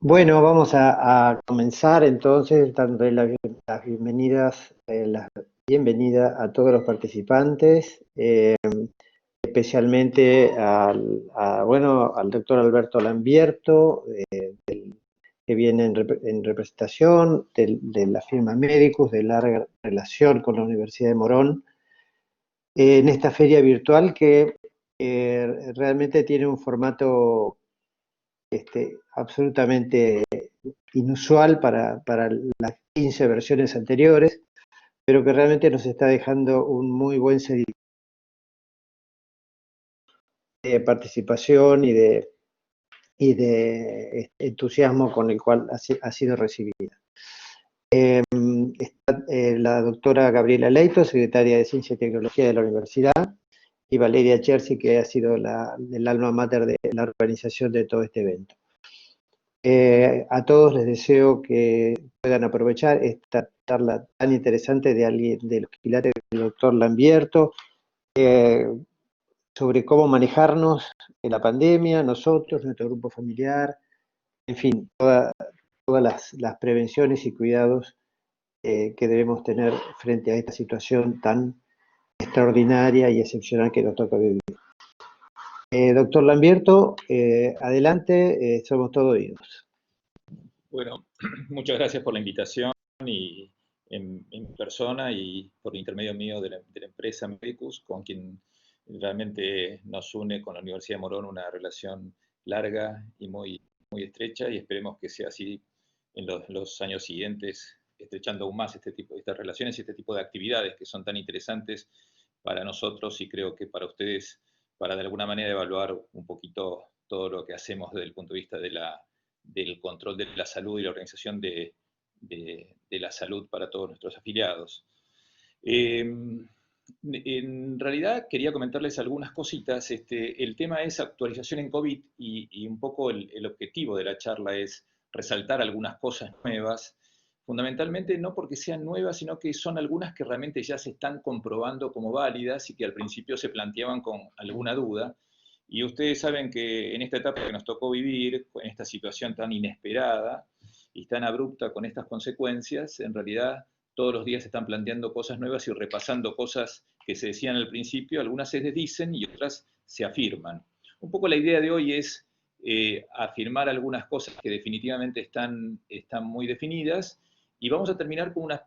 Bueno, vamos a comenzar entonces dando las bienvenidas, bienvenida a todos los participantes, especialmente al doctor Alberto Lambierto, que viene en representación de la firma Medicus, de larga relación con la Universidad de Morón, en esta feria virtual que realmente tiene un formato absolutamente inusual para las 15 versiones anteriores, pero que realmente nos está dejando un muy buen seguimiento de participación y de entusiasmo con el cual ha sido recibida. Está la doctora Gabriela Leito, secretaria de Ciencia y Tecnología de la Universidad, y Valeria Chersi, que ha sido el alma mater de la organización de todo este evento. A todos les deseo que puedan aprovechar esta charla tan interesante de los quilates del doctor Lambierto, sobre cómo manejarnos en la pandemia, nosotros, nuestro grupo familiar, en fin, todas las prevenciones y cuidados que debemos tener frente a esta situación tan extraordinaria y excepcional que nos toca vivir. Doctor Lambierto, adelante, somos todos oídos. Bueno, muchas gracias por la invitación y en persona y por intermedio mío de la empresa Medicus, con quien realmente nos une con la Universidad de Morón una relación larga y muy estrecha, y esperemos que sea así en los años siguientes, estrechando aún más estas relaciones y este tipo de actividades que son tan interesantes para nosotros y creo que para ustedes, para de alguna manera evaluar un poquito todo lo que hacemos desde el punto de vista del control de la salud y la organización de la salud para todos nuestros afiliados. En realidad quería comentarles algunas cositas. El tema es actualización en COVID y un poco el objetivo de la charla es resaltar algunas cosas nuevas, fundamentalmente no porque sean nuevas, sino que son algunas que realmente ya se están comprobando como válidas y que al principio se planteaban con alguna duda. Y ustedes saben que en esta etapa que nos tocó vivir, en esta situación tan inesperada y tan abrupta con estas consecuencias, en realidad todos los días se están planteando cosas nuevas y repasando cosas que se decían al principio, algunas se desdicen y otras se afirman. Un poco la idea de hoy es afirmar algunas cosas que definitivamente están muy definidas y vamos a terminar con unas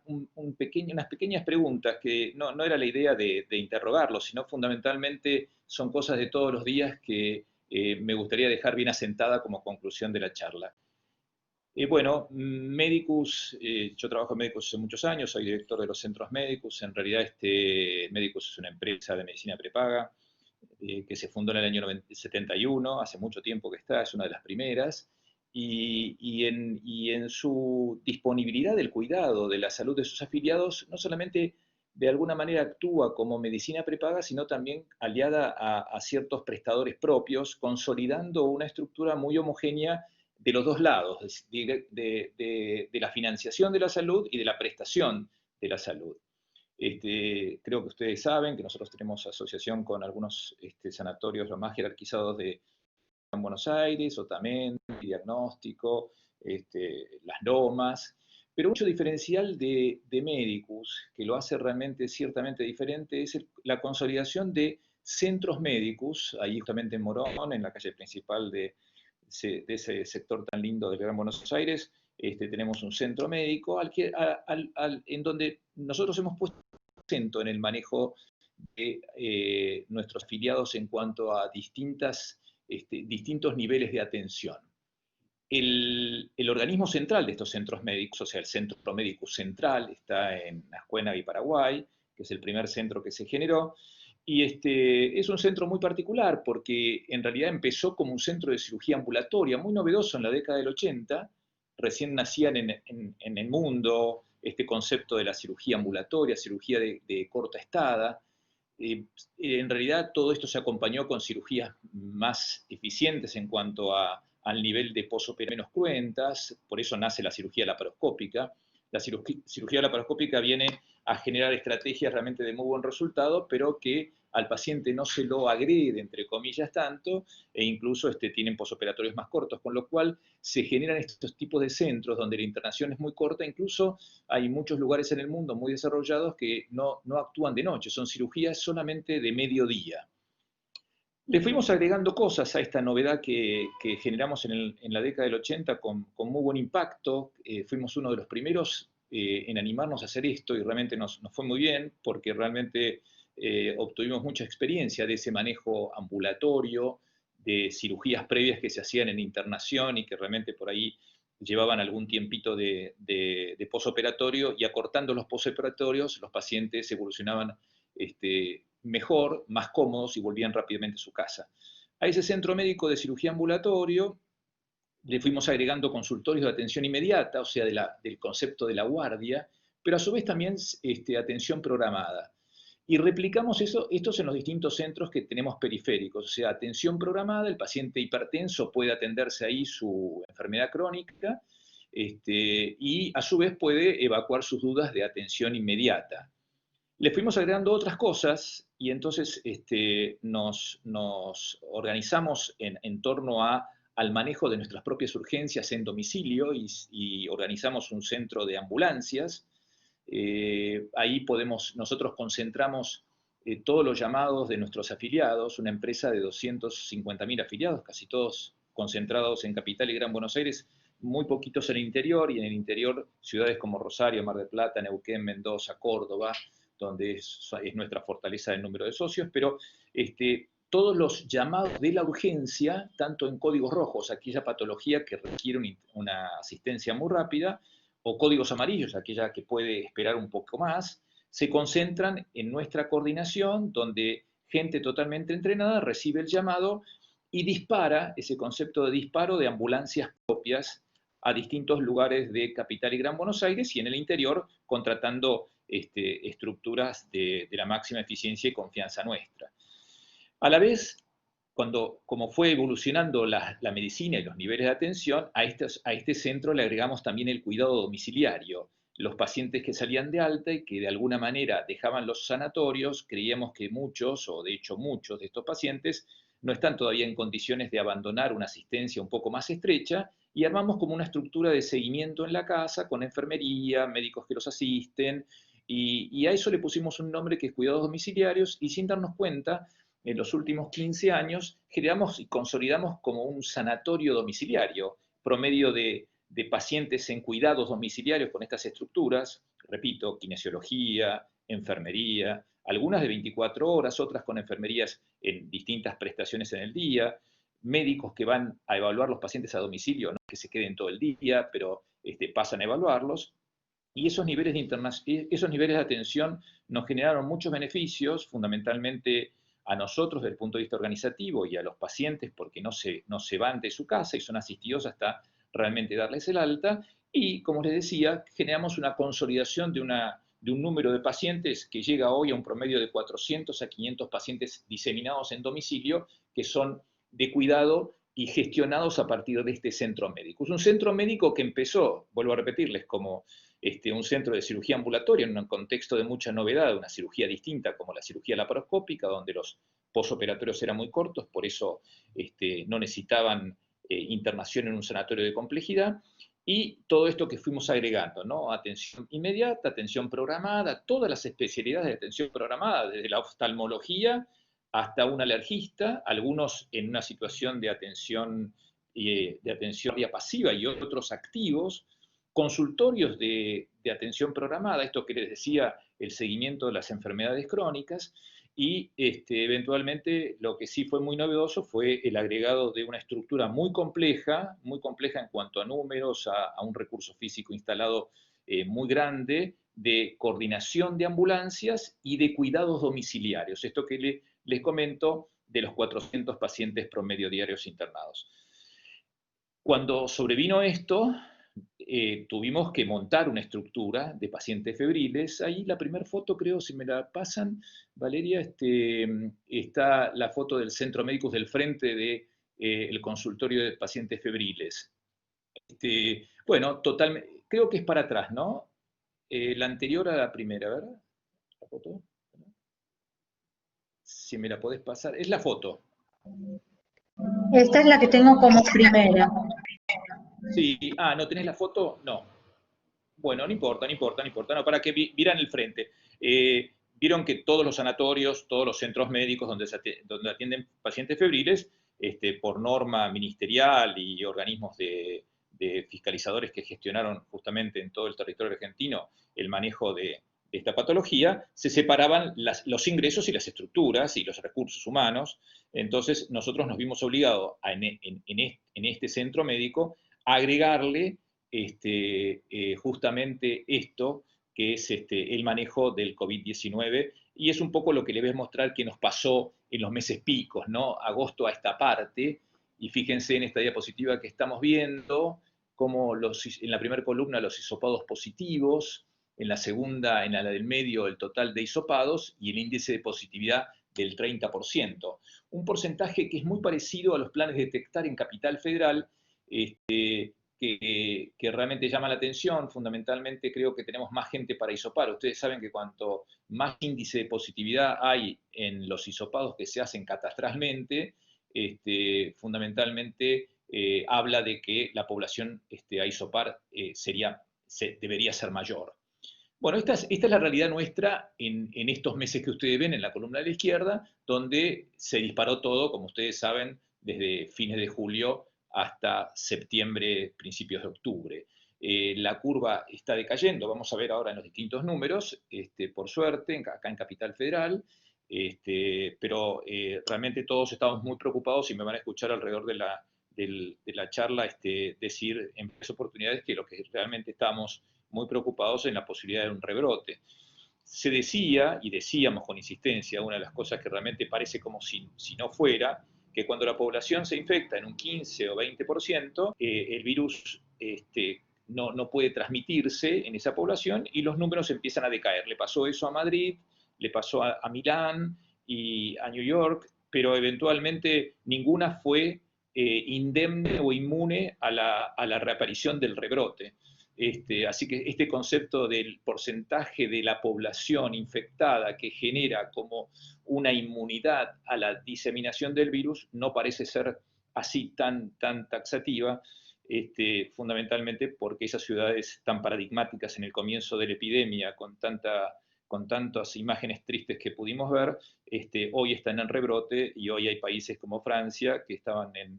pequeñas preguntas que no era la idea de interrogarlos, sino fundamentalmente son cosas de todos los días que me gustaría dejar bien asentada como conclusión de la charla. Bueno, Medicus, yo trabajo en Medicus hace muchos años, soy director de los centros Medicus. En realidad, Medicus es una empresa de medicina prepaga que se fundó en el año 71, hace mucho tiempo que está, es una de las primeras, y en su disponibilidad del cuidado de la salud de sus afiliados, no solamente de alguna manera actúa como medicina prepaga, sino también aliada a ciertos prestadores propios, consolidando una estructura muy homogénea de los dos lados, de la financiación de la salud y de la prestación de la salud. Creo que ustedes saben que nosotros tenemos asociación con algunos sanatorios los más jerarquizados de Buenos Aires, Otamendi, Diagnóstico, Las Lomas, pero mucho diferencial de Medicus, que lo hace realmente ciertamente diferente, es la consolidación de centros Medicus, ahí justamente en Morón, en la calle principal de ese sector tan lindo del Gran Buenos Aires. Tenemos un centro médico en donde nosotros hemos puesto acento en el manejo de nuestros afiliados en cuanto a distintos niveles de atención. El organismo central de estos centros médicos, o sea, el Centro Médico Central, está en Ascuénaga y Paraguay, que es el primer centro que se generó, y es un centro muy particular porque en realidad empezó como un centro de cirugía ambulatoria, muy novedoso en la década del 80, recién nacían en el mundo este concepto de la cirugía ambulatoria, cirugía de corta estada. En realidad todo esto se acompañó con cirugías más eficientes en cuanto al nivel de posoperatorio menos cruentas, por eso nace la cirugía laparoscópica. La cirugía laparoscópica viene a generar estrategias realmente de muy buen resultado, pero que al paciente no se lo agrede, entre comillas, tanto, e incluso tienen posoperatorios más cortos, con lo cual se generan estos tipos de centros donde la internación es muy corta. Incluso hay muchos lugares en el mundo muy desarrollados que no actúan de noche, son cirugías solamente de mediodía. Le fuimos agregando cosas a esta novedad que generamos en la década del 80 con muy buen impacto. Fuimos uno de los primeros en animarnos a hacer esto y realmente nos fue muy bien porque realmente obtuvimos mucha experiencia de ese manejo ambulatorio, de cirugías previas que se hacían en internación y que realmente por ahí llevaban algún tiempito de posoperatorio, y acortando los posoperatorios los pacientes evolucionaban mejor, más cómodos y volvían rápidamente a su casa. A ese centro médico de cirugía ambulatorio le fuimos agregando consultorios de atención inmediata, o sea, del concepto de la guardia, pero a su vez también atención programada. Y replicamos estos en los distintos centros que tenemos periféricos, o sea, atención programada, el paciente hipertenso puede atenderse ahí su enfermedad crónica, y a su vez puede evacuar sus dudas de atención inmediata. Le fuimos agregando otras cosas y entonces nos organizamos en torno al manejo de nuestras propias urgencias en domicilio y organizamos un centro de ambulancias. Ahí nosotros concentramos todos los llamados de nuestros afiliados, una empresa de 250.000 afiliados, casi todos concentrados en Capital y Gran Buenos Aires, muy poquitos en el interior, y en el interior ciudades como Rosario, Mar del Plata, Neuquén, Mendoza, Córdoba, donde es nuestra fortaleza el número de socios, pero todos los llamados de la urgencia, tanto en códigos rojos, aquella patología que requiere una asistencia muy rápida, o códigos amarillos, aquella que puede esperar un poco más, se concentran en nuestra coordinación, donde gente totalmente entrenada recibe el llamado y dispara, ese concepto de disparo de ambulancias propias a distintos lugares de Capital y Gran Buenos Aires, y en el interior contratando estructuras de la máxima eficiencia y confianza nuestra. A la vez, como fue evolucionando la medicina y los niveles de atención, a este centro le agregamos también el cuidado domiciliario. Los pacientes que salían de alta y que de alguna manera dejaban los sanatorios, creíamos que muchos, o de hecho muchos de estos pacientes, no están todavía en condiciones de abandonar una asistencia un poco más estrecha, y armamos como una estructura de seguimiento en la casa con enfermería, médicos que los asisten, y a eso le pusimos un nombre que es cuidados domiciliarios, y sin darnos cuenta, en los últimos 15 años generamos y consolidamos como un sanatorio domiciliario, promedio de pacientes en cuidados domiciliarios con estas estructuras, repito, kinesiología, enfermería, algunas de 24 horas, otras con enfermerías en distintas prestaciones en el día, médicos que van a evaluar los pacientes a domicilio, no que se queden todo el día, pero pasan a evaluarlos. Y esos niveles de atención nos generaron muchos beneficios, fundamentalmente a nosotros desde el punto de vista organizativo y a los pacientes, porque no se van de su casa y son asistidos hasta realmente darles el alta. Y como les decía, generamos una consolidación de un número de pacientes que llega hoy a un promedio de 400 a 500 pacientes diseminados en domicilio, que son de cuidado y gestionados a partir de este centro médico. Es un centro médico que empezó, vuelvo a repetirles, como un centro de cirugía ambulatoria en un contexto de mucha novedad, una cirugía distinta como la cirugía laparoscópica, donde los posoperatorios eran muy cortos, por eso no necesitaban internación en un sanatorio de complejidad, y todo esto que fuimos agregando, ¿no? Atención inmediata, atención programada, todas las especialidades de atención programada, desde la oftalmología hasta un alergista, algunos en una situación de atención pasiva y otros activos, consultorios de atención programada, esto que les decía, el seguimiento de las enfermedades crónicas, y eventualmente lo que sí fue muy novedoso fue el agregado de una estructura muy compleja en cuanto a números, a un recurso físico instalado muy grande, de coordinación de ambulancias y de cuidados domiciliarios. Esto que les comento de los 400 pacientes promedio diarios internados. Cuando sobrevino esto, tuvimos que montar una estructura de pacientes febriles. Ahí la primera foto, creo, si me la pasan, Valeria, está la foto del centro médico del frente del el consultorio de pacientes febriles. Bueno, totalmente, creo que es para atrás, ¿no? La anterior a la primera, ¿verdad? La foto. si me la podés pasar, es la foto. Esta es la que tengo como primera. Sí, ¿no tenés la foto? No. Bueno, no importa, no importa, no importa. No, para que vieran el frente. Vieron que todos los sanatorios, todos los centros médicos donde atienden pacientes febriles, por norma ministerial y organismos de fiscalizadores que gestionaron justamente en todo el territorio argentino el manejo de esta patología, se separaban los ingresos y las estructuras y los recursos humanos. Entonces nosotros nos vimos obligados en este centro médico a agregarle justamente esto, que es el manejo del COVID-19, y es un poco lo que le voy a mostrar que nos pasó en los meses picos, ¿no? Agosto a esta parte, y fíjense en esta diapositiva que estamos viendo, como en la primera columna los hisopados positivos, en la segunda, en la del medio, el total de hisopados, y el índice de positividad del 30%. Un porcentaje que es muy parecido a los planes de detectar en Capital Federal, que realmente llama la atención. Fundamentalmente creo que tenemos más gente para hisopar. Ustedes saben que cuanto más índice de positividad hay en los hisopados que se hacen catastralmente, fundamentalmente habla de que la población a hisopar debería ser mayor. Bueno, esta es la realidad nuestra en estos meses que ustedes ven en la columna de la izquierda, donde se disparó todo, como ustedes saben, desde fines de julio hasta septiembre, principios de octubre. La curva está decayendo, vamos a ver ahora en los distintos números, por suerte, acá en Capital Federal, pero realmente todos estamos muy preocupados y me van a escuchar alrededor de la charla decir en varias oportunidades que lo que realmente estamos muy preocupados en la posibilidad de un rebrote. Se decía, y decíamos con insistencia, una de las cosas que realmente parece como si no fuera, que cuando la población se infecta en un 15 o 20%, el virus no puede transmitirse en esa población y los números empiezan a decaer. Le pasó eso a Madrid, le pasó a Milán y a New York, pero eventualmente ninguna fue indemne o inmune a la reaparición del rebrote. Así que este concepto del porcentaje de la población infectada que genera como una inmunidad a la diseminación del virus no parece ser así tan taxativa, fundamentalmente porque esas ciudades tan paradigmáticas en el comienzo de la epidemia, con tantas imágenes tristes que pudimos ver, hoy están en rebrote y hoy hay países como Francia que estaban en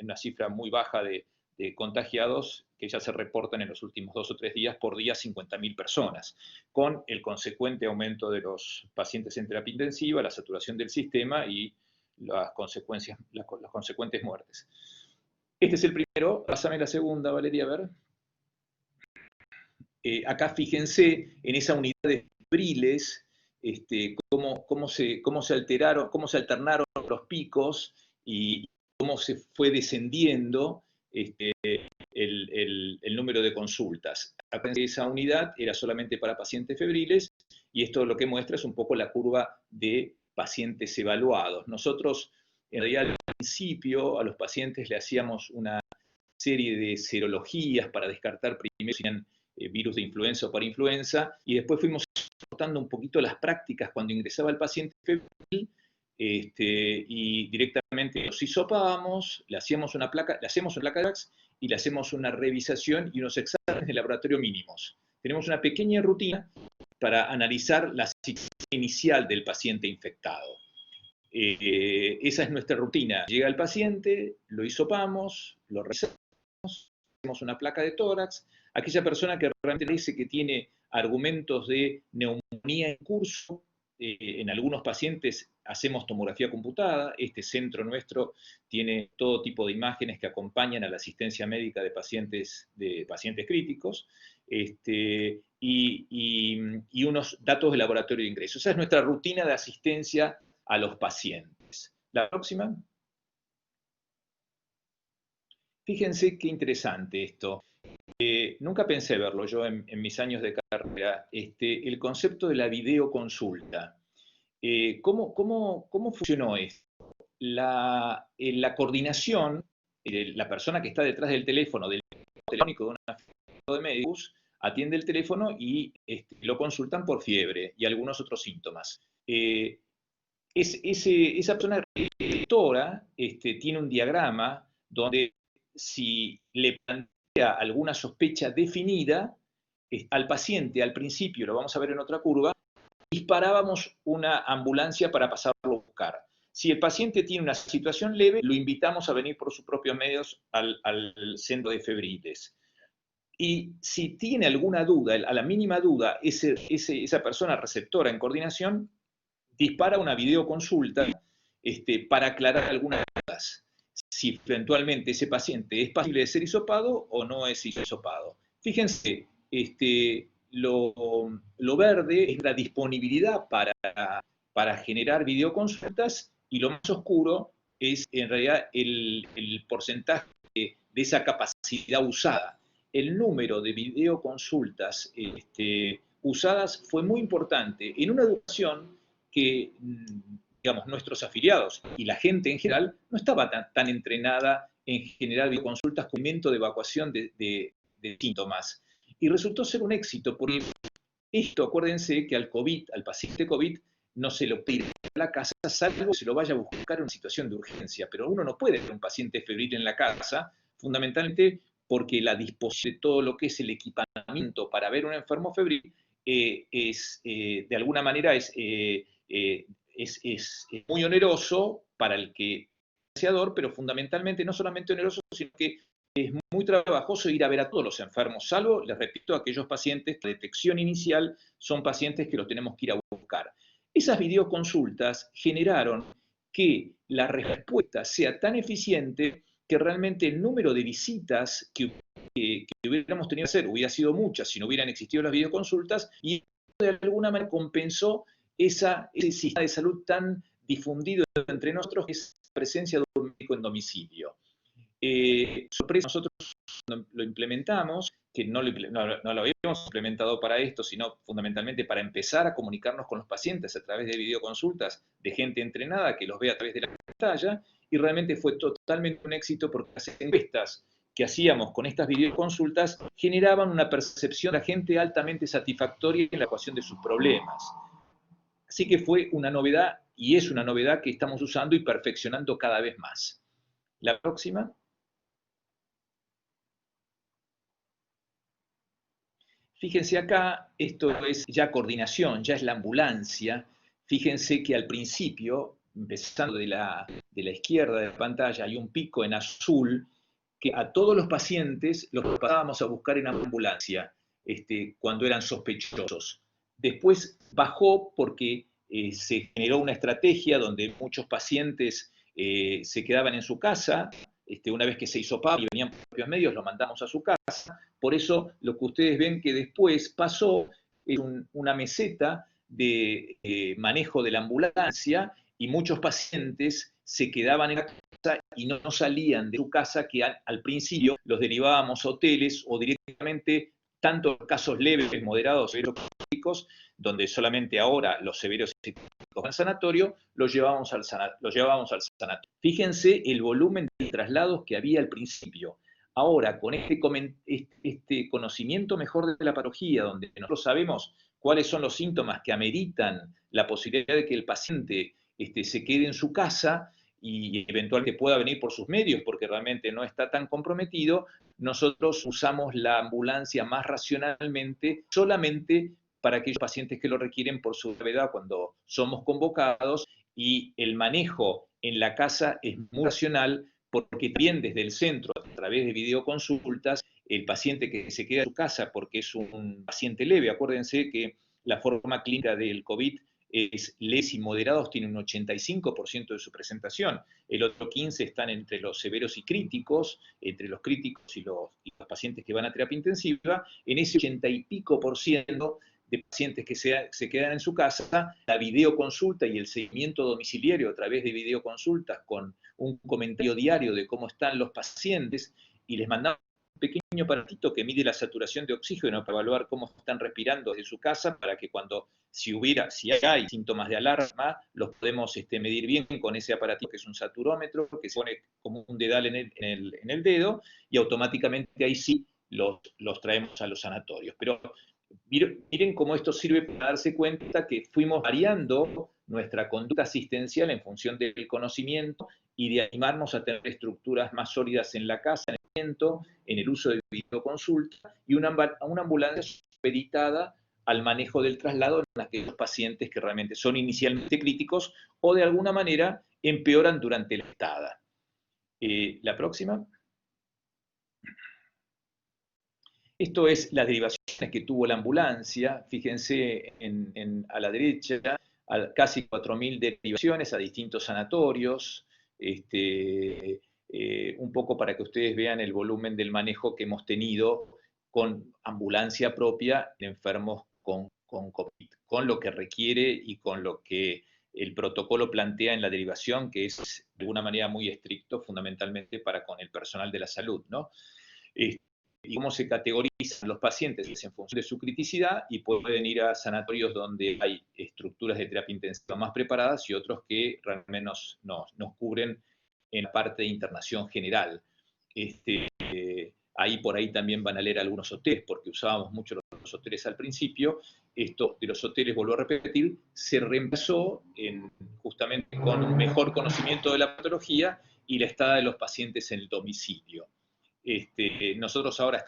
una cifra muy baja de contagiados que ya se reportan en los últimos 2 o 3 días, por día 50.000 personas, con el consecuente aumento de los pacientes en terapia intensiva, la saturación del sistema y las consecuentes muertes. Este es el primero. Pásame la segunda, Valeria, a ver. Acá fíjense en esa unidad de febriles, cómo se alternaron los picos y cómo se fue descendiendo el número de consultas. Esa unidad era solamente para pacientes febriles y esto lo que muestra es un poco la curva de pacientes evaluados. Nosotros, en realidad, al principio a los pacientes le hacíamos una serie de serologías para descartar primero si tenían virus de influenza o parainfluenza, y después fuimos cortando un poquito las prácticas cuando ingresaba el paciente febril, y directamente los hisopábamos, le hacemos una placa de VAX y le hacemos una revisación y unos exámenes de laboratorio mínimos. Tenemos una pequeña rutina para analizar la situación inicial del paciente infectado. Esa es nuestra rutina. Llega el paciente, lo hisopamos, lo revisamos, hacemos una placa de tórax. Aquella persona que realmente dice que tiene argumentos de neumonía en curso, en algunos pacientes hacemos tomografía computada. Este centro nuestro tiene todo tipo de imágenes que acompañan a la asistencia médica de pacientes críticos, y unos datos de laboratorio de ingreso. Esa es nuestra rutina de asistencia a los pacientes. La próxima. Fíjense qué interesante esto. Nunca pensé verlo yo en mis años de carrera, el concepto de la videoconsulta. ¿Cómo funcionó esto? La coordinación, la persona que está detrás del teléfono, del telefónico de una de médicos, atiende el teléfono y lo consultan por fiebre y algunos otros síntomas. esa persona receptora tiene un diagrama donde si le plantea alguna sospecha definida, al paciente al principio, lo vamos a ver en otra curva, disparábamos una ambulancia para pasarlo a buscar. Si el paciente tiene una situación leve, lo invitamos a venir por sus propios medios al centro de febriles. Y si tiene alguna duda, a la mínima duda, esa persona receptora en coordinación dispara una videoconsulta para aclarar algunas dudas. Si eventualmente ese paciente es pasible de ser hisopado o no es hisopado. Fíjense, lo verde es la disponibilidad para generar videoconsultas y lo más oscuro es en realidad el porcentaje de esa capacidad usada. El número de videoconsultas usadas fue muy importante en una educación que, digamos, nuestros afiliados y la gente en general no estaba tan entrenada en generar videoconsultas con momento de evacuación de síntomas. Y resultó ser un éxito, porque esto, acuérdense que al paciente COVID, no se lo pide a la casa, salvo que se lo vaya a buscar en una situación de urgencia. Pero uno no puede tener un paciente febril en la casa, fundamentalmente porque la disposición de todo lo que es el equipamiento para ver un enfermo febril de alguna manera es muy oneroso para el que pero fundamentalmente no solamente oneroso, sino que es muy trabajoso ir a ver a todos los enfermos, salvo, les repito, aquellos pacientes de detección inicial son pacientes que los tenemos que ir a buscar. Esas videoconsultas generaron que la respuesta sea tan eficiente que realmente el número de visitas que hubiéramos tenido que hacer hubiera sido muchas si no hubieran existido las videoconsultas, y de alguna manera compensó ese sistema de salud tan difundido entre nosotros, que es la presencia de un médico en domicilio. Sorpresa, nosotros lo implementamos, que no lo habíamos implementado para esto, sino fundamentalmente para empezar a comunicarnos con los pacientes a través de videoconsultas de gente entrenada que los ve a través de la pantalla, y realmente fue totalmente un éxito porque las encuestas que hacíamos con estas videoconsultas generaban una percepción de la gente altamente satisfactoria en la ecuación de sus problemas. Así que fue una novedad, y es una novedad que estamos usando y perfeccionando cada vez más. La próxima. Fíjense acá, esto es ya coordinación, ya es la ambulancia. Fíjense que al principio, empezando de la izquierda de la pantalla, hay un pico en azul, que a todos los pacientes los pasábamos a buscar en ambulancia cuando eran sospechosos. Después bajó porque se generó una estrategia donde muchos pacientes se quedaban en su casa. Una vez que se hisopaba y venían por los propios medios, lo mandamos a su casa. Por eso lo que ustedes ven que después pasó es una meseta de manejo de la ambulancia, y muchos pacientes se quedaban en la casa y no salían de su casa, que al principio los derivábamos a hoteles o directamente, tanto casos leves, moderados, severos, críticos, donde solamente ahora los severos y críticos al sanatorio, los llevábamos al sanatorio. Fíjense el volumen de traslados que había al principio. Ahora, con este conocimiento mejor de la patología, donde nosotros sabemos cuáles son los síntomas que ameritan la posibilidad de que el paciente se quede en su casa y eventualmente pueda venir por sus medios porque realmente no está tan comprometido, nosotros usamos la ambulancia más racionalmente, solamente para aquellos pacientes que lo requieren por su gravedad cuando somos convocados, y el manejo en la casa es muy racional porque también desde el centro, a través de videoconsultas, el paciente que se queda en su casa porque es un paciente leve, acuérdense que la forma clínica del COVID es leves y moderados, tiene un 85% de su presentación. El otro 15% están entre los severos y críticos, entre los críticos y los pacientes que van a terapia intensiva. En ese 80 y pico % de pacientes que se quedan en su casa, la videoconsulta y el seguimiento domiciliario a través de videoconsultas con un comentario diario de cómo están los pacientes, y les mandamos un pequeño aparatito que mide la saturación de oxígeno para evaluar cómo están respirando desde su casa, para que si hay síntomas de alarma, los podemos medir bien con ese aparatito, que es un saturómetro, que se pone como un dedal en el dedo, y automáticamente ahí sí los traemos a los sanatorios. Pero miren cómo esto sirve para darse cuenta que fuimos variando nuestra conducta asistencial en función del conocimiento y de animarnos a tener estructuras más sólidas en la casa, en el uso de videoconsulta y una ambulancia supeditada al manejo del traslado en aquellos pacientes que realmente son inicialmente críticos o de alguna manera empeoran durante la estada. La próxima. Esto es las derivaciones que tuvo la ambulancia. Fíjense a la derecha, casi 4.000 derivaciones a distintos sanatorios. Un poco para que ustedes vean el volumen del manejo que hemos tenido con ambulancia propia de enfermos con COVID, con lo que requiere y con lo que el protocolo plantea en la derivación, que es de alguna manera muy estricto, fundamentalmente para con el personal de la salud, ¿no? Y cómo se categorizan los pacientes en función de su criticidad, y pueden ir a sanatorios donde hay estructuras de terapia intensiva más preparadas y otros que realmente nos cubren en la parte de internación general. Ahí por ahí también van a leer algunos hoteles, porque usábamos mucho los hoteles al principio. Esto de los hoteles, vuelvo a repetir, se reemplazó justamente con un mejor conocimiento de la patología y la estada de los pacientes en el domicilio. Nosotros ahora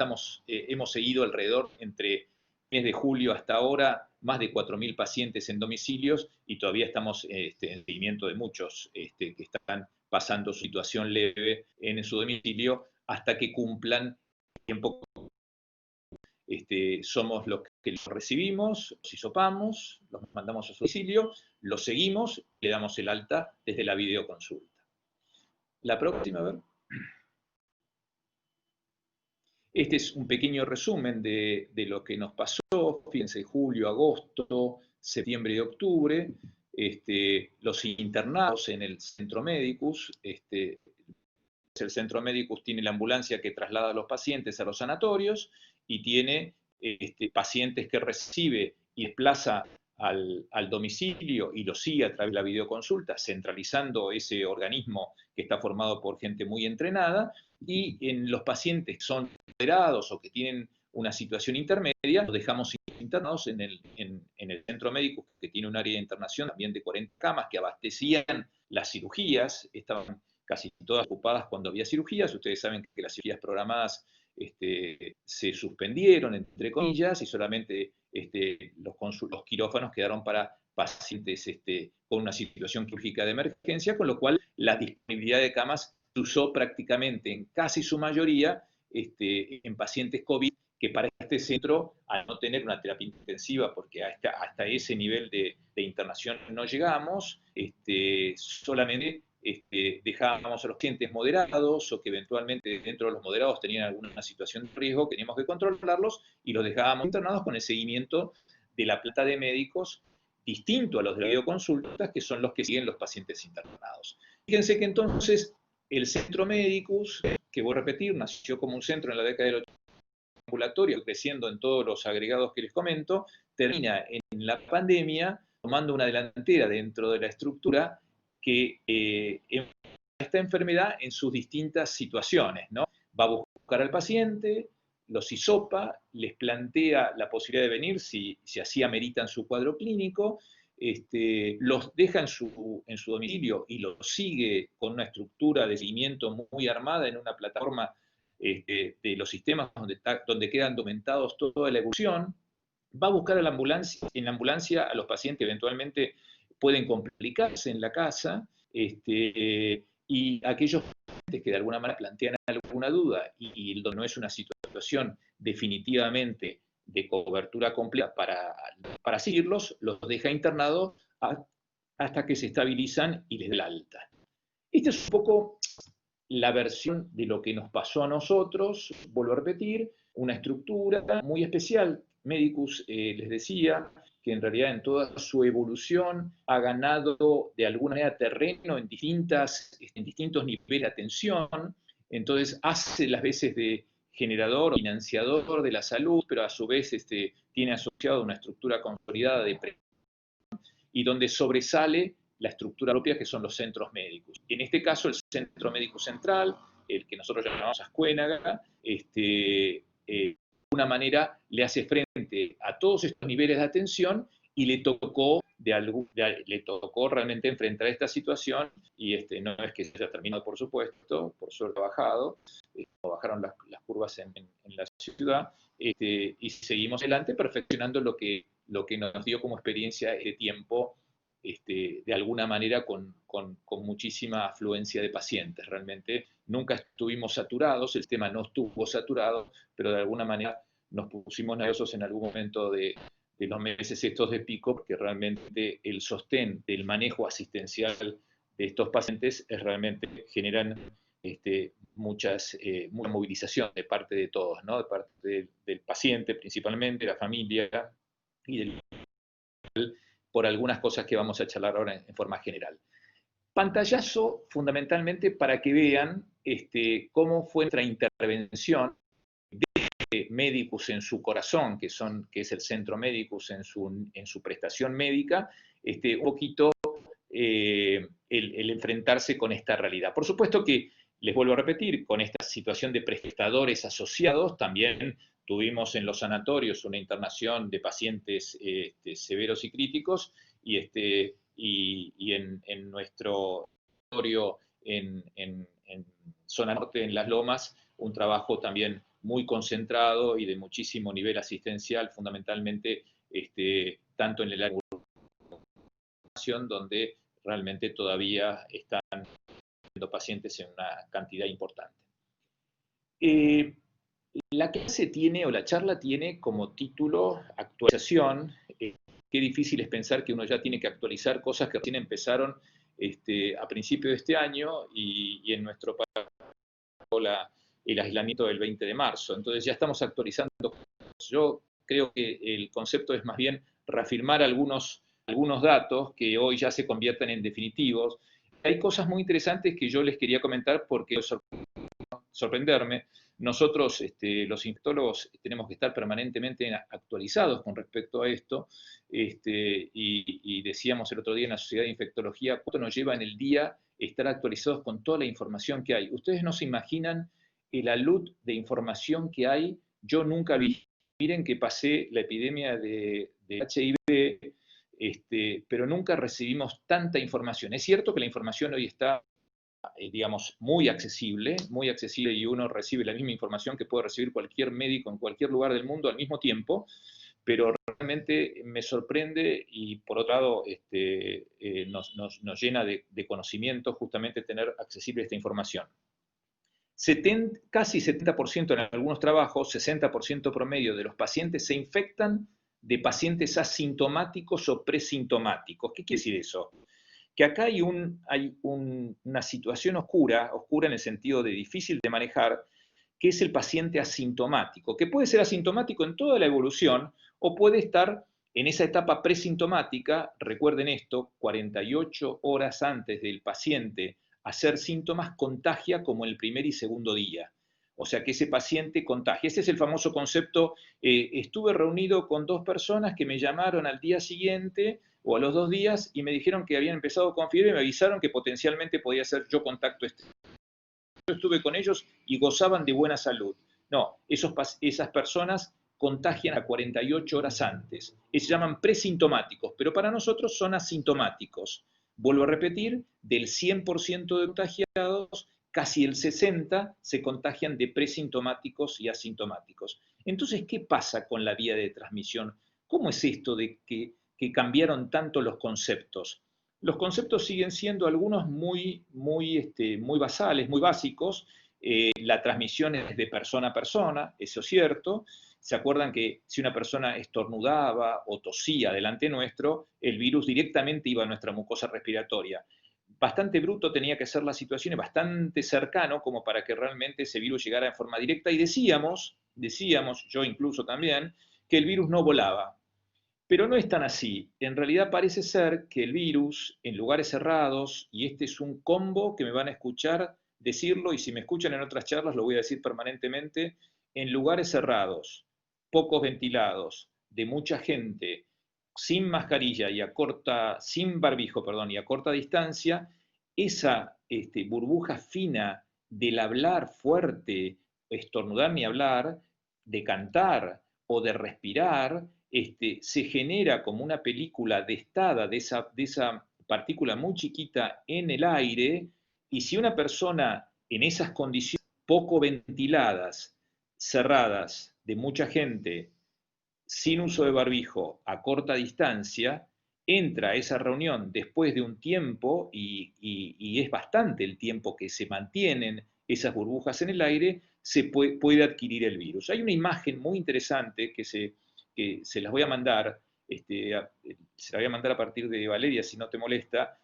hemos seguido alrededor, entre mes de julio hasta ahora, más de 4.000 pacientes en domicilios, y todavía estamos en seguimiento de muchos que están pasando situación leve en su domicilio hasta que cumplan el tiempo. Somos los que los recibimos, los hisopamos, los mandamos a su domicilio, los seguimos y le damos el alta desde la videoconsulta. La próxima, a ver. Este es un pequeño resumen de lo que nos pasó. Fíjense, julio, agosto, septiembre y octubre. Los internados en el Centro Medicus. El Centro Medicus tiene la ambulancia que traslada a los pacientes a los sanatorios y tiene pacientes que recibe y desplaza al domicilio y lo sigue a través de la videoconsulta, centralizando ese organismo que está formado por gente muy entrenada. Y en los pacientes que son moderados o que tienen una situación intermedia, los dejamos internados en el Centro Médico, que tiene un área de internación también de 40 camas que abastecían las cirugías. Estaban casi todas ocupadas cuando había cirugías. Ustedes saben que las cirugías programadas se suspendieron, entre comillas, y solamente los quirófanos quedaron para pacientes con una situación quirúrgica de emergencia, con lo cual la disponibilidad de camas se usó prácticamente en casi su mayoría en pacientes COVID, que para este centro, al no tener una terapia intensiva, porque hasta ese nivel de internación no llegamos, solamente dejábamos a los pacientes moderados o que eventualmente dentro de los moderados tenían alguna situación de riesgo, teníamos que controlarlos y los dejábamos internados con el seguimiento de la planta de médicos, distinto a los de la videoconsulta, que son los que siguen los pacientes internados. Fíjense que entonces el Centro Medicus, que voy a repetir, nació como un centro en la década del 80, ambulatorio, creciendo en todos los agregados que les comento, termina en la pandemia tomando una delantera dentro de la estructura que esta enfermedad en sus distintas situaciones, ¿no? Va a buscar al paciente, los hisopa, les plantea la posibilidad de venir si así ameritan su cuadro clínico, los deja en su domicilio y los sigue con una estructura de seguimiento muy armada en una plataforma de los sistemas donde quedan documentados toda la evolución. Va a buscar en la ambulancia a los pacientes que eventualmente pueden complicarse en la casa, y aquellos pacientes que de alguna manera plantean alguna duda y no es una situación definitivamente de cobertura completa para seguirlos, los deja internados hasta que se estabilizan y les da el alta. Esta es un poco la versión de lo que nos pasó a nosotros. Vuelvo a repetir, una estructura muy especial. Medicus, les decía, que en realidad en toda su evolución ha ganado de alguna manera terreno en distintos niveles de atención. Entonces hace las veces de generador o financiador de la salud, pero a su vez tiene asociado una estructura consolidada de y donde sobresale la estructura propia que son los centros médicos. En este caso, el Centro Médico Central, el que nosotros llamamos Azcuénaga, de una manera le hace frente a todos estos niveles de atención y le tocó realmente enfrentar esta situación, y no es que se haya terminado, por supuesto, por suerte ha bajado, bajaron las curvas en la ciudad, y seguimos adelante perfeccionando lo que nos dio como experiencia de tiempo, de alguna manera con muchísima afluencia de pacientes. Realmente nunca estuvimos saturados, el sistema no estuvo saturado, pero de alguna manera nos pusimos nerviosos en algún momento de los meses estos de pico, porque realmente el sostén del manejo asistencial de estos pacientes generan mucha movilización de parte de todos, ¿no? De parte del paciente principalmente, de la familia y por algunas cosas que vamos a charlar ahora en forma general. Pantallazo fundamentalmente para que vean cómo fue nuestra intervención de Medicus en su corazón, que es el Centro Medicus en su prestación médica, un poquito el enfrentarse con esta realidad. Por supuesto que, les vuelvo a repetir, con esta situación de prestadores asociados, también tuvimos en los sanatorios una internación de pacientes severos y críticos, y en nuestro sanatorio en zona norte, en Las Lomas, un trabajo también muy concentrado y de muchísimo nivel asistencial, fundamentalmente tanto en el área donde realmente todavía están siendo pacientes en una cantidad importante. La clase tiene, o la charla tiene como título actualización. Qué difícil es pensar que uno ya tiene que actualizar cosas que recién empezaron a principios de este año, y en nuestro país el aislamiento del 20 de marzo. Entonces ya estamos actualizando. Yo creo que el concepto es más bien reafirmar algunos datos que hoy ya se convierten en definitivos. Hay cosas muy interesantes que yo les quería comentar porque sorprenderme. Nosotros, los infectólogos, tenemos que estar permanentemente actualizados con respecto a esto, y decíamos el otro día en la Sociedad de Infectología, ¿cuánto nos lleva en el día estar actualizados con toda la información que hay? Ustedes no se imaginan el alud de información que hay. Yo nunca vi. Miren que pasé la epidemia de HIV, pero nunca recibimos tanta información. Es cierto que la información hoy está, digamos, muy accesible, y uno recibe la misma información que puede recibir cualquier médico en cualquier lugar del mundo al mismo tiempo, pero realmente me sorprende, y por otro lado nos llena de conocimiento justamente tener accesible esta información. Casi 70% en algunos trabajos, 60% promedio de los pacientes se infectan de pacientes asintomáticos o presintomáticos. ¿Qué quiere decir eso? Que acá hay una situación oscura en el sentido de difícil de manejar, que es el paciente asintomático, que puede ser asintomático en toda la evolución, o puede estar en esa etapa presintomática. Recuerden esto, 48 horas antes del paciente hacer síntomas, contagia como el primer y segundo día. O sea que ese paciente contagia. Ese es el famoso concepto. Estuve reunido con 2 personas que me llamaron al día siguiente o a los 2 días y me dijeron que habían empezado con fiebre y me avisaron que potencialmente podía ser yo contacto Yo estuve con ellos y gozaban de buena salud. No, esas personas contagian a 48 horas antes. Se llaman presintomáticos, pero para nosotros son asintomáticos. Vuelvo a repetir, del 100% de contagiados, casi el 60% se contagian de presintomáticos y asintomáticos. Entonces, ¿qué pasa con la vía de transmisión? ¿Cómo es esto de que cambiaron tanto los conceptos? Los conceptos siguen siendo algunos muy basales, muy básicos. La transmisión es de persona a persona, eso es cierto. ¿Se acuerdan que si una persona estornudaba o tosía delante nuestro, el virus directamente iba a nuestra mucosa respiratoria? Bastante bruto tenía que ser la situación, bastante cercano como para que realmente ese virus llegara en forma directa, y decíamos, yo incluso también, que el virus no volaba. Pero no es tan así. En realidad parece ser que el virus, en lugares cerrados, y este es un combo que me van a escuchar decirlo, y si me escuchan en otras charlas lo voy a decir permanentemente, en lugares cerrados, pocos ventilados, de mucha gente, sin mascarilla y sin barbijo, perdón, y a corta distancia, esa burbuja fina del hablar fuerte, estornudar ni hablar, de cantar o de respirar, se genera como una película destada de esa partícula muy chiquita en el aire, y si una persona en esas condiciones poco ventiladas, cerradas, de mucha gente, sin uso de barbijo, a corta distancia, entra a esa reunión después de un tiempo, y es bastante el tiempo que se mantienen esas burbujas en el aire, se puede adquirir el virus. Hay una imagen muy interesante que se las voy a mandar, se la voy a mandar a partir de Valeria, si no te molesta,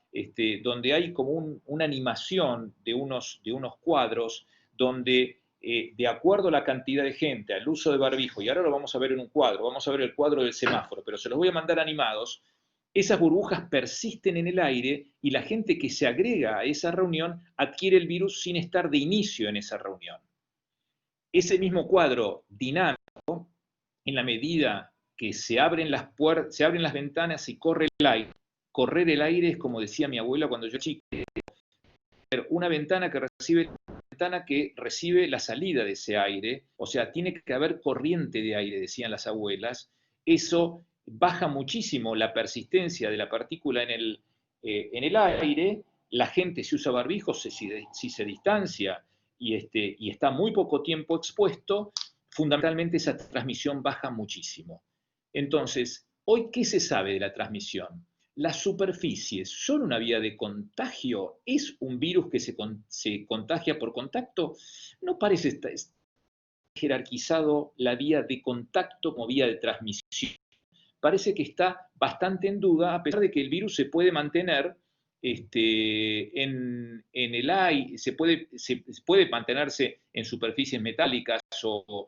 donde hay como una animación de unos cuadros donde de acuerdo a la cantidad de gente, al uso de barbijo, y ahora lo vamos a ver en un cuadro, vamos a ver el cuadro del semáforo, pero se los voy a mandar animados, esas burbujas persisten en el aire y la gente que se agrega a esa reunión adquiere el virus sin estar de inicio en esa reunión. Ese mismo cuadro dinámico, en la medida que se abren las puertas, se abren las ventanas y corre el aire. Correr el aire es, como decía mi abuela cuando yo era chico, una ventana que recibe la salida de ese aire, o sea, tiene que haber corriente de aire, decían las abuelas. Eso baja muchísimo la persistencia de la partícula en el aire. La gente, si usa barbijo, si se distancia y está muy poco tiempo expuesto, fundamentalmente esa transmisión baja muchísimo. Entonces, hoy, ¿qué se sabe de la transmisión? ¿Las superficies son una vía de contagio? ¿Es un virus que se contagia por contacto? No parece estar jerarquizado la vía de contacto como vía de transmisión. Parece que está bastante en duda, a pesar de que el virus se puede mantener en el aire, puede mantenerse en superficies metálicas o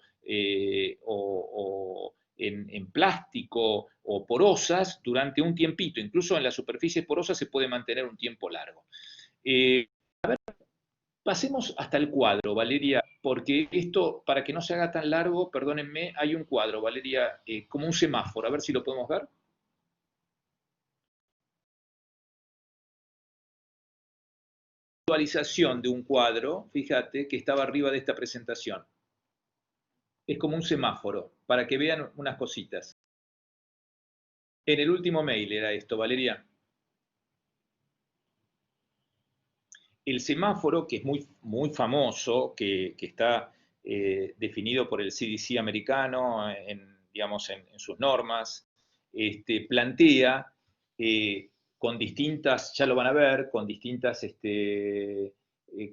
en plástico o porosas durante un tiempito. Incluso en las superficies porosas se puede mantener un tiempo largo. A ver, pasemos hasta el cuadro, Valeria, porque esto, para que no se haga tan largo, perdónenme, hay un cuadro, Valeria, como un semáforo, a ver si lo podemos ver. Visualización de un cuadro, fíjate, que estaba arriba de esta presentación. Es como un semáforo, para que vean unas cositas. En el último mail era esto, Valeria. El semáforo, que es muy, muy famoso, que está definido por el CDC americano digamos, en sus normas, plantea con distintas, ya lo van a ver, con distintas,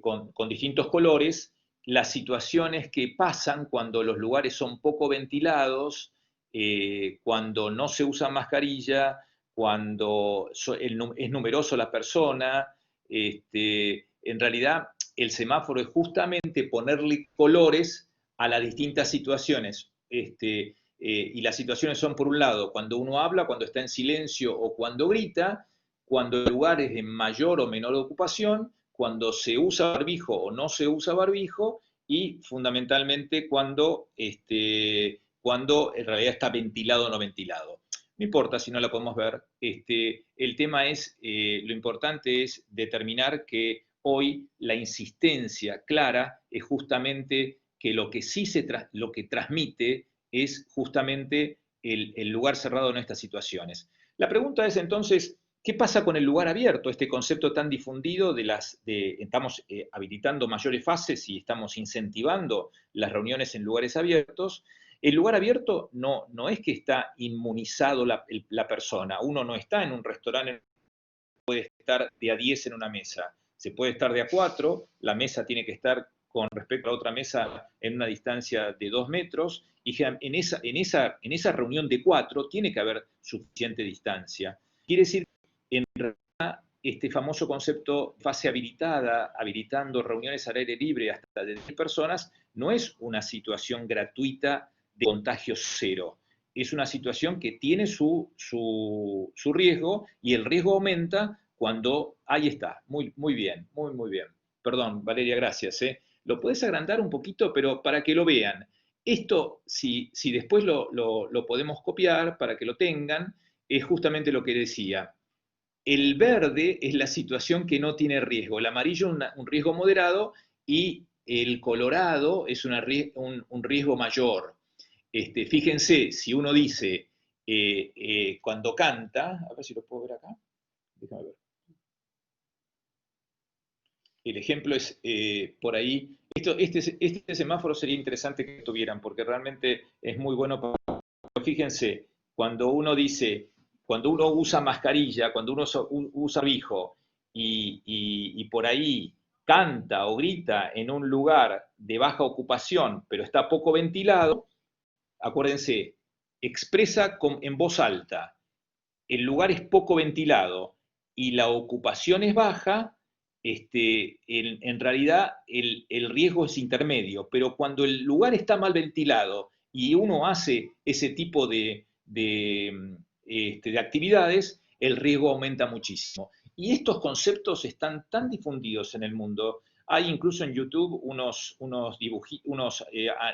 con distintos colores, las situaciones que pasan cuando los lugares son poco ventilados, cuando no se usa mascarilla, cuando es numeroso la persona. En realidad, el semáforo es justamente ponerle colores a las distintas situaciones. Y las situaciones son, por un lado, cuando uno habla, cuando está en silencio o cuando grita, cuando el lugar es de mayor o menor ocupación, cuando se usa barbijo o no se usa barbijo, y fundamentalmente cuando en realidad está ventilado o no ventilado. No importa si no la podemos ver, el tema es, lo importante es determinar que hoy la insistencia clara es justamente que lo que sí lo que transmite es justamente el lugar cerrado en estas situaciones. La pregunta es entonces, ¿qué pasa con el lugar abierto? Este concepto tan difundido estamos habilitando mayores fases y estamos incentivando las reuniones en lugares abiertos. El lugar abierto no es que está inmunizado la persona. Uno no está en un restaurante, puede estar de a 10 en una mesa. Se puede estar de a 4, la mesa tiene que estar con respecto a la otra mesa en una distancia de 2 metros, y en esa reunión de 4 tiene que haber suficiente distancia. Quiere decir que en realidad este famoso concepto fase habilitada, habilitando reuniones al aire libre hasta de 10 personas, no es una situación gratuita de contagio cero. Es una situación que tiene su riesgo, y el riesgo aumenta cuando, ahí está, muy bien, muy bien. Perdón, Valeria, gracias. Lo puedes agrandar un poquito, pero para que lo vean. Esto, si después lo podemos copiar para que lo tengan, es justamente lo que decía. El verde es la situación que no tiene riesgo, el amarillo un riesgo moderado, y el colorado es un riesgo mayor. Fíjense, si uno dice cuando canta, a ver si lo puedo ver acá, déjame ver. El ejemplo es por ahí. Este semáforo sería interesante que tuvieran, porque realmente es muy bueno para... Fíjense, cuando uno dice, cuando uno usa mascarilla, cuando uno usa barbijo y por ahí canta o grita en un lugar de baja ocupación, pero está poco ventilado, acuérdense, expresa en voz alta, el lugar es poco ventilado y la ocupación es baja, en realidad el riesgo es intermedio, pero cuando el lugar está mal ventilado y uno hace ese tipo de actividades, el riesgo aumenta muchísimo. Y estos conceptos están tan difundidos en el mundo. Hay incluso en YouTube unos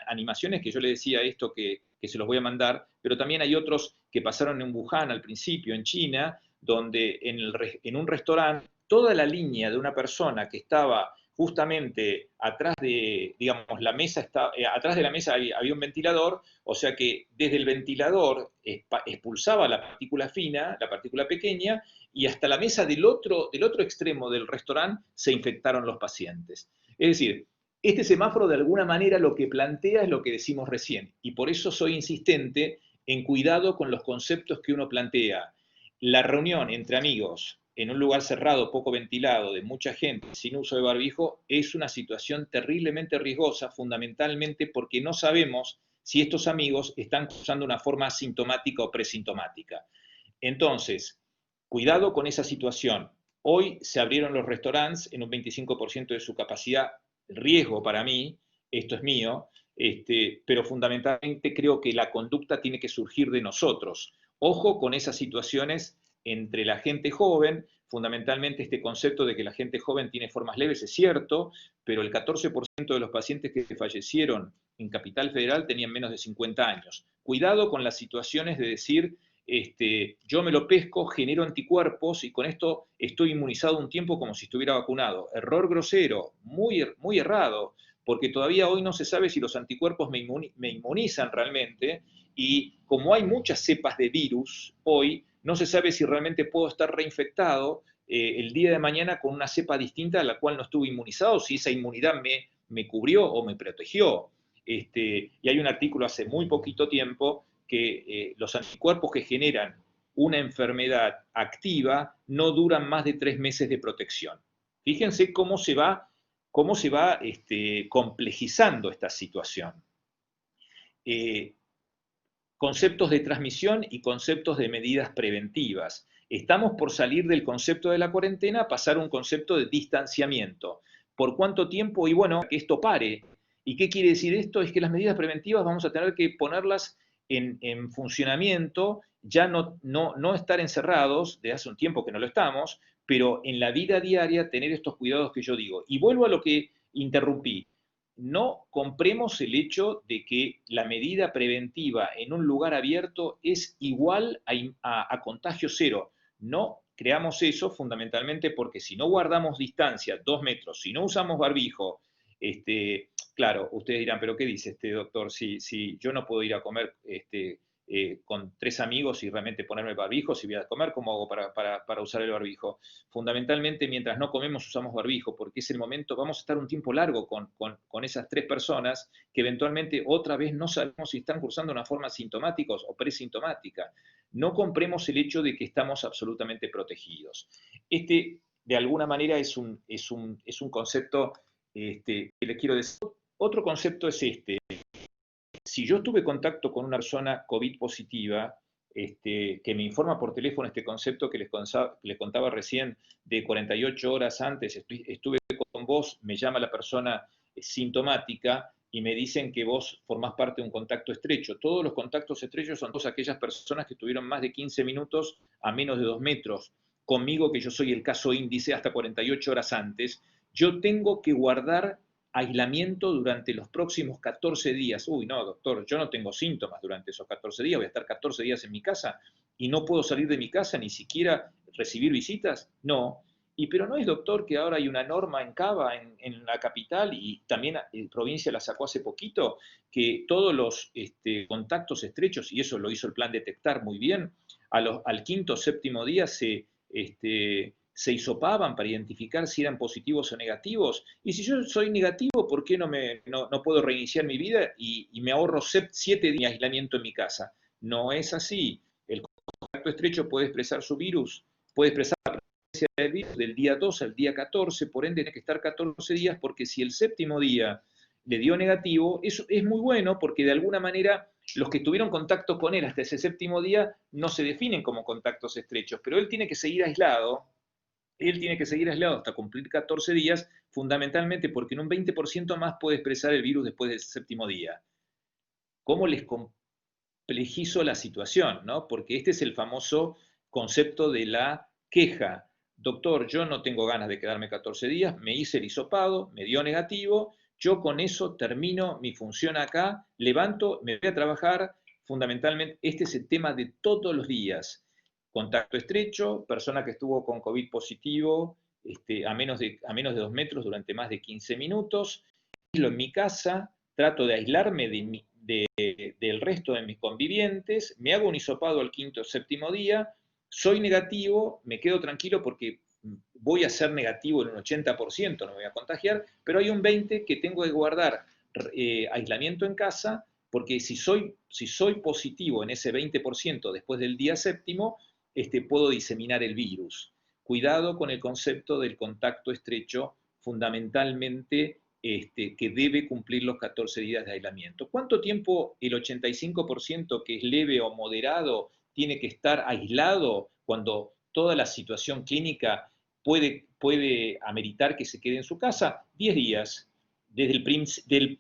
animaciones que yo le decía esto que se los voy a mandar, pero también hay otros que pasaron en Wuhan al principio, en China, donde en un restaurante toda la línea de una persona que estaba justamente atrás de, digamos, la mesa atrás de la mesa había un ventilador, o sea que desde el ventilador expulsaba la partícula fina, la partícula pequeña, y hasta la mesa del otro extremo del restaurante se infectaron los pacientes. Es decir, este semáforo de alguna manera lo que plantea es lo que decimos recién, y por eso soy insistente en cuidado con los conceptos que uno plantea. La reunión entre amigos en un lugar cerrado, poco ventilado, de mucha gente, sin uso de barbijo, es una situación terriblemente riesgosa, fundamentalmente porque no sabemos si estos amigos están usando una forma asintomática o presintomática. Entonces, cuidado con esa situación. Hoy se abrieron los restaurantes en un 25% de su capacidad, riesgo para mí, esto es mío, pero fundamentalmente creo que la conducta tiene que surgir de nosotros. Ojo con esas situaciones entre la gente joven, fundamentalmente este concepto de que la gente joven tiene formas leves es cierto, pero el 14% de los pacientes que fallecieron en Capital Federal tenían menos de 50 años. Cuidado con las situaciones de decir, yo me lo pesco, genero anticuerpos y con esto estoy inmunizado un tiempo como si estuviera vacunado. Error grosero, muy, muy errado, porque todavía hoy no se sabe si los anticuerpos me inmunizan realmente, y como hay muchas cepas de virus hoy, no se sabe si realmente puedo estar reinfectado el día de mañana con una cepa distinta a la cual no estuve inmunizado, si esa inmunidad me cubrió o me protegió. Y hay un artículo hace muy poquito tiempo que los anticuerpos que generan una enfermedad activa no duran más de 3 meses de protección. Fíjense cómo se va complejizando esta situación. Conceptos de transmisión y conceptos de medidas preventivas. Estamos por salir del concepto de la cuarentena a pasar a un concepto de distanciamiento. ¿Por cuánto tiempo? Y bueno, que esto pare. ¿Y qué quiere decir esto? Es que las medidas preventivas vamos a tener que ponerlas en funcionamiento, ya no estar encerrados, de hace un tiempo que no lo estamos, pero en la vida diaria tener estos cuidados que yo digo. Y vuelvo a lo que interrumpí. No compremos el hecho de que la medida preventiva en un lugar abierto es igual a contagio cero. No creamos eso fundamentalmente porque si no guardamos distancia, 2 metros, si no usamos barbijo, claro, ustedes dirán, pero ¿qué dice este doctor? Si yo no puedo ir a comer con 3 amigos y realmente ponerme el barbijo, si voy a comer, ¿cómo hago para usar el barbijo? Fundamentalmente, mientras no comemos, usamos barbijo, porque es el momento, vamos a estar un tiempo largo con esas 3 personas que eventualmente otra vez no sabemos si están cursando una forma sintomática o presintomática. No compremos el hecho de que estamos absolutamente protegidos. De alguna manera, es un concepto que les quiero decir. Otro concepto es si yo estuve en contacto con una persona COVID positiva, que me informa por teléfono este concepto que les contaba recién, de 48 horas antes estuve con vos, me llama la persona sintomática y me dicen que vos formás parte de un contacto estrecho. Todos los contactos estrechos son todas aquellas personas que estuvieron más de 15 minutos a menos de 2 metros conmigo, que yo soy el caso índice hasta 48 horas antes. Yo tengo que guardar aislamiento durante los próximos 14 días. Uy, no, doctor, yo no tengo síntomas durante esos 14 días, voy a estar 14 días en mi casa y no puedo salir de mi casa ni siquiera recibir visitas. No, pero no es, doctor, que ahora hay una norma en Cava, en la capital, y también en provincia la sacó hace poquito, que todos los contactos estrechos, y eso lo hizo el plan Detectar muy bien, al quinto o séptimo día se hisopaban para identificar si eran positivos o negativos. Y si yo soy negativo, ¿por qué no puedo reiniciar mi vida y me ahorro 7 días de aislamiento en mi casa? No es así. El contacto estrecho puede expresar su virus, puede expresar la presencia del virus del día 2 al día 14, por ende tiene que estar 14 días, porque si el séptimo día le dio negativo, eso es muy bueno, porque de alguna manera los que tuvieron contacto con él hasta ese séptimo día no se definen como contactos estrechos, pero él tiene que seguir aislado. Él tiene que seguir aislado hasta cumplir 14 días, fundamentalmente porque en un 20% más puede expresar el virus después del séptimo día. ¿Cómo les complejizo la situación, ¿no? Porque este es el famoso concepto de la queja. Doctor, yo no tengo ganas de quedarme 14 días, me hice el hisopado, me dio negativo, yo con eso termino mi función acá, levanto, me voy a trabajar. Fundamentalmente, este es el tema de todos los días. Contacto estrecho, persona que estuvo con COVID positivo a menos de 2 metros durante más de 15 minutos, en mi casa, trato de aislarme del resto de mis convivientes, me hago un hisopado al quinto o séptimo día, soy negativo, me quedo tranquilo porque voy a ser negativo en un 80%, no me voy a contagiar, pero hay un 20% que tengo que guardar aislamiento en casa, porque si soy positivo en ese 20% después del día séptimo, puedo diseminar el virus. Cuidado con el concepto del contacto estrecho, fundamentalmente que debe cumplir los 14 días de aislamiento. ¿Cuánto tiempo el 85% que es leve o moderado tiene que estar aislado cuando toda la situación clínica puede ameritar que se quede en su casa? 10 días. Desde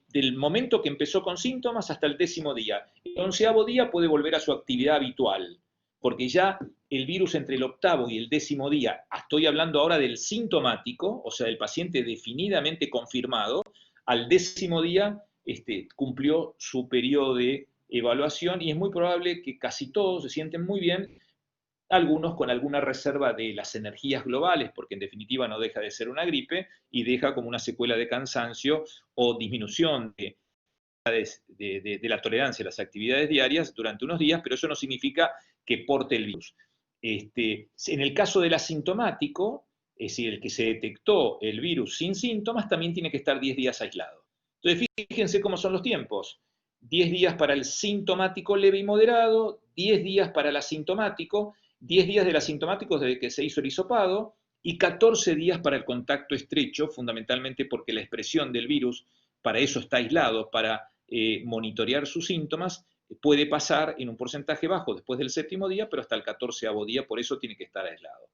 del momento que empezó con síntomas hasta el 10º día. El 11º día puede volver a su actividad habitual, porque ya el virus entre el 8º y el 10º día, estoy hablando ahora del sintomático, o sea, del paciente definidamente confirmado, al 10º día cumplió su periodo de evaluación y es muy probable que casi todos se sienten muy bien, algunos con alguna reserva de las energías globales, porque en definitiva no deja de ser una gripe y deja como una secuela de cansancio o disminución de la tolerancia a las actividades diarias durante unos días, pero eso no significa que porte el virus. En el caso del asintomático, es decir, el que se detectó el virus sin síntomas, también tiene que estar 10 días aislado. Entonces, fíjense cómo son los tiempos. 10 días para el sintomático leve y moderado, 10 días para el asintomático, 10 días del asintomático desde que se hizo el hisopado, y 14 días para el contacto estrecho, fundamentalmente porque la expresión del virus, para eso está aislado, para monitorear sus síntomas, puede pasar en un porcentaje bajo después del 7º día, pero hasta el 14º día, por eso tiene que estar aislado.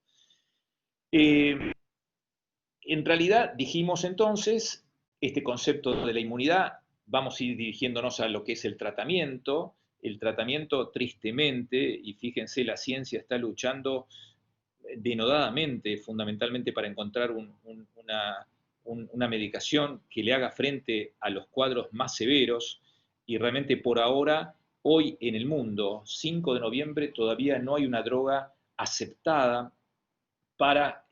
En realidad, dijimos entonces, este concepto de la inmunidad, vamos a ir dirigiéndonos a lo que es el tratamiento. El tratamiento, tristemente, y fíjense, la ciencia está luchando denodadamente, fundamentalmente para encontrar una medicación que le haga frente a los cuadros más severos, y realmente por ahora, hoy en el mundo, 5 de noviembre, todavía no hay una droga aceptada para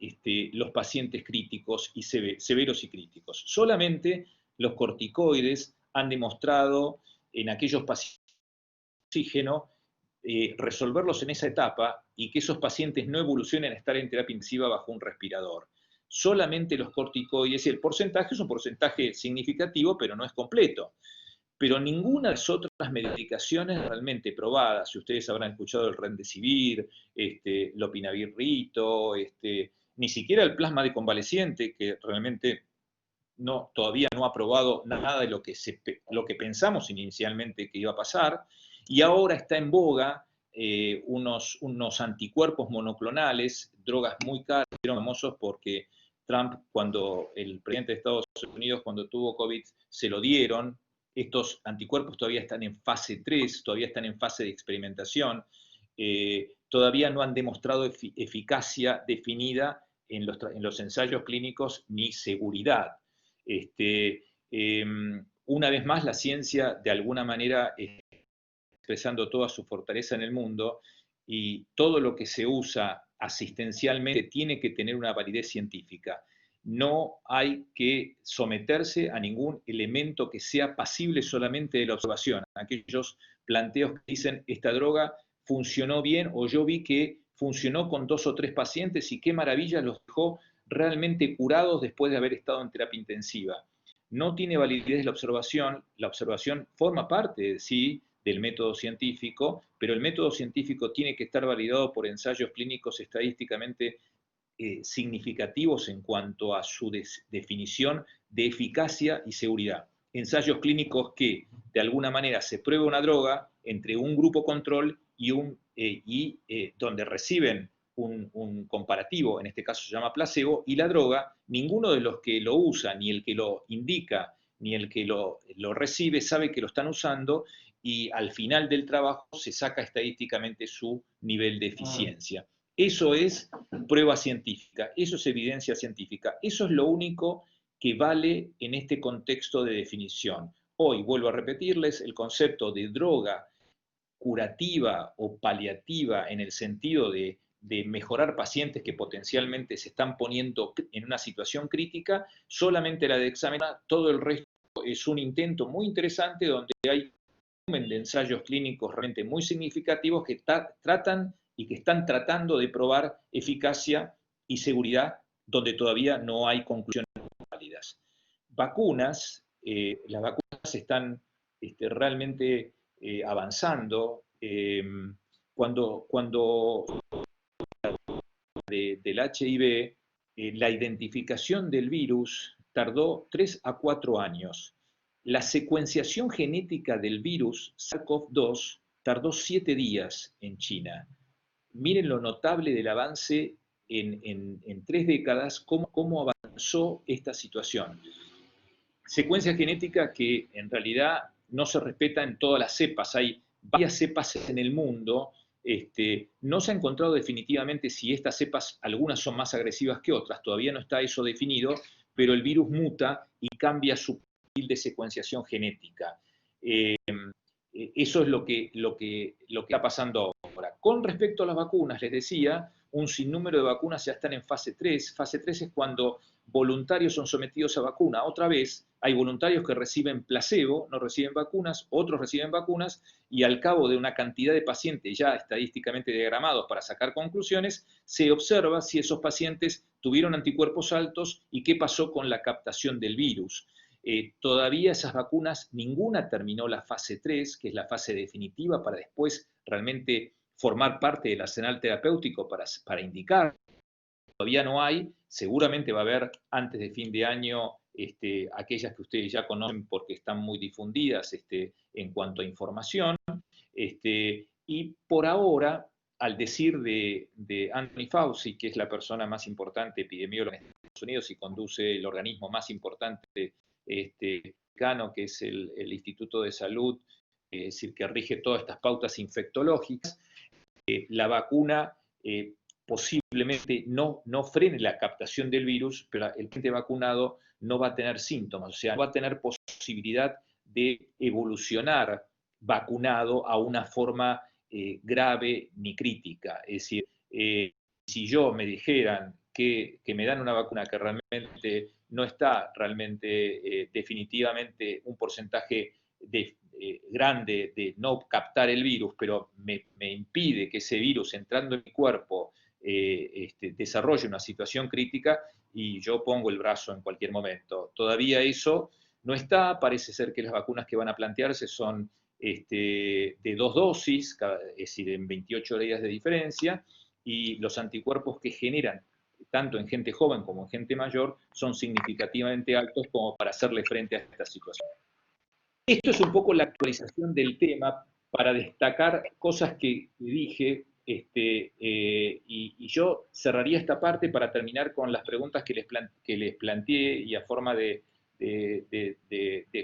los pacientes críticos y severos y críticos. Solamente los corticoides han demostrado en aquellos pacientes con oxígeno resolverlos en esa etapa y que esos pacientes no evolucionen a estar en terapia intensiva bajo un respirador. Solamente los corticoides, y el porcentaje es un porcentaje significativo, pero no es completo. Pero ninguna de las otras medicaciones realmente probadas, si ustedes habrán escuchado el Remdesivir, Lopinavir-Rito, ni siquiera el plasma de convaleciente, que realmente todavía no ha probado nada de lo que pensamos inicialmente que iba a pasar, y ahora está en boga unos anticuerpos monoclonales, drogas muy caras, famosos porque Trump, cuando el presidente de Estados Unidos, cuando tuvo COVID, se lo dieron. Estos anticuerpos todavía están en fase 3, todavía están en fase de experimentación, todavía no han demostrado eficacia definida en los ensayos clínicos ni seguridad. Una vez más, la ciencia de alguna manera expresando toda su fortaleza en el mundo, y todo lo que se usa asistencialmente tiene que tener una validez científica. No hay que someterse a ningún elemento que sea pasible solamente de la observación. Aquellos planteos que dicen, esta droga funcionó bien, o yo vi que funcionó con 2 o 3 pacientes y qué maravilla, los dejó realmente curados después de haber estado en terapia intensiva. No tiene validez la observación forma parte, sí, del método científico, pero el método científico tiene que estar validado por ensayos clínicos estadísticamente significativos en cuanto a su definición de eficacia y seguridad. Ensayos clínicos que de alguna manera se prueba una droga entre un grupo control y donde reciben un comparativo, en este caso se llama placebo, y la droga, ninguno de los que lo usa, ni el que lo indica, ni el que lo recibe, sabe que lo están usando, y al final del trabajo se saca estadísticamente su nivel de eficiencia. Eso es prueba científica, eso es evidencia científica, eso es lo único que vale en este contexto de definición. Hoy, vuelvo a repetirles, el concepto de droga curativa o paliativa en el sentido de mejorar pacientes que potencialmente se están poniendo en una situación crítica, solamente la dexamethasona, todo el resto es un intento muy interesante donde hay un volumen de ensayos clínicos realmente muy significativos que tratan y que están tratando de probar eficacia y seguridad donde todavía no hay conclusiones válidas. Vacunas, las vacunas están realmente avanzando. Cuando del HIV, la identificación del virus tardó 3 a 4 años. La secuenciación genética del virus SARS-CoV-2 tardó 7 días en China. Miren lo notable del avance en 3 décadas, cómo avanzó esta situación. Secuencia genética que en realidad no se respeta en todas las cepas. Hay varias cepas en el mundo. No se ha encontrado definitivamente si estas cepas, algunas son más agresivas que otras, todavía no está eso definido, pero el virus muta y cambia su perfil de secuenciación genética. Eso es lo que está pasando ahora. Con respecto a las vacunas, les decía, un sinnúmero de vacunas ya están en fase 3. Fase 3 es cuando voluntarios son sometidos a vacuna. Otra vez, hay voluntarios que reciben placebo, no reciben vacunas, otros reciben vacunas, y al cabo de una cantidad de pacientes ya estadísticamente diagramados para sacar conclusiones, se observa si esos pacientes tuvieron anticuerpos altos y qué pasó con la captación del virus. Todavía esas vacunas, ninguna terminó la fase 3, que es la fase definitiva para después realmente formar parte del arsenal terapéutico para indicar. Todavía no hay, seguramente va a haber antes de fin de año aquellas que ustedes ya conocen porque están muy difundidas en cuanto a información. Y por ahora, al decir de Anthony Fauci, que es la persona más importante epidemióloga en Estados Unidos y conduce el organismo más importante americano, que es el Instituto de Salud, es decir, que rige todas estas pautas infectológicas, la vacuna posiblemente no frene la captación del virus, pero el paciente vacunado no va a tener síntomas, o sea, no va a tener posibilidad de evolucionar vacunado a una forma grave ni crítica. Es decir, si yo me dijeran que me dan una vacuna que realmente no está realmente definitivamente un porcentaje grande de no captar el virus, pero me impide que ese virus entrando en mi cuerpo desarrolle una situación crítica, y yo pongo el brazo en cualquier momento. Todavía eso no está, parece ser que las vacunas que van a plantearse son de 2 dosis, es decir, en 28 días de diferencia, y los anticuerpos que generan tanto en gente joven como en gente mayor son significativamente altos como para hacerle frente a esta situación. Esto es un poco la actualización del tema para destacar cosas que dije, y yo cerraría esta parte para terminar con las preguntas que les planteé y a forma de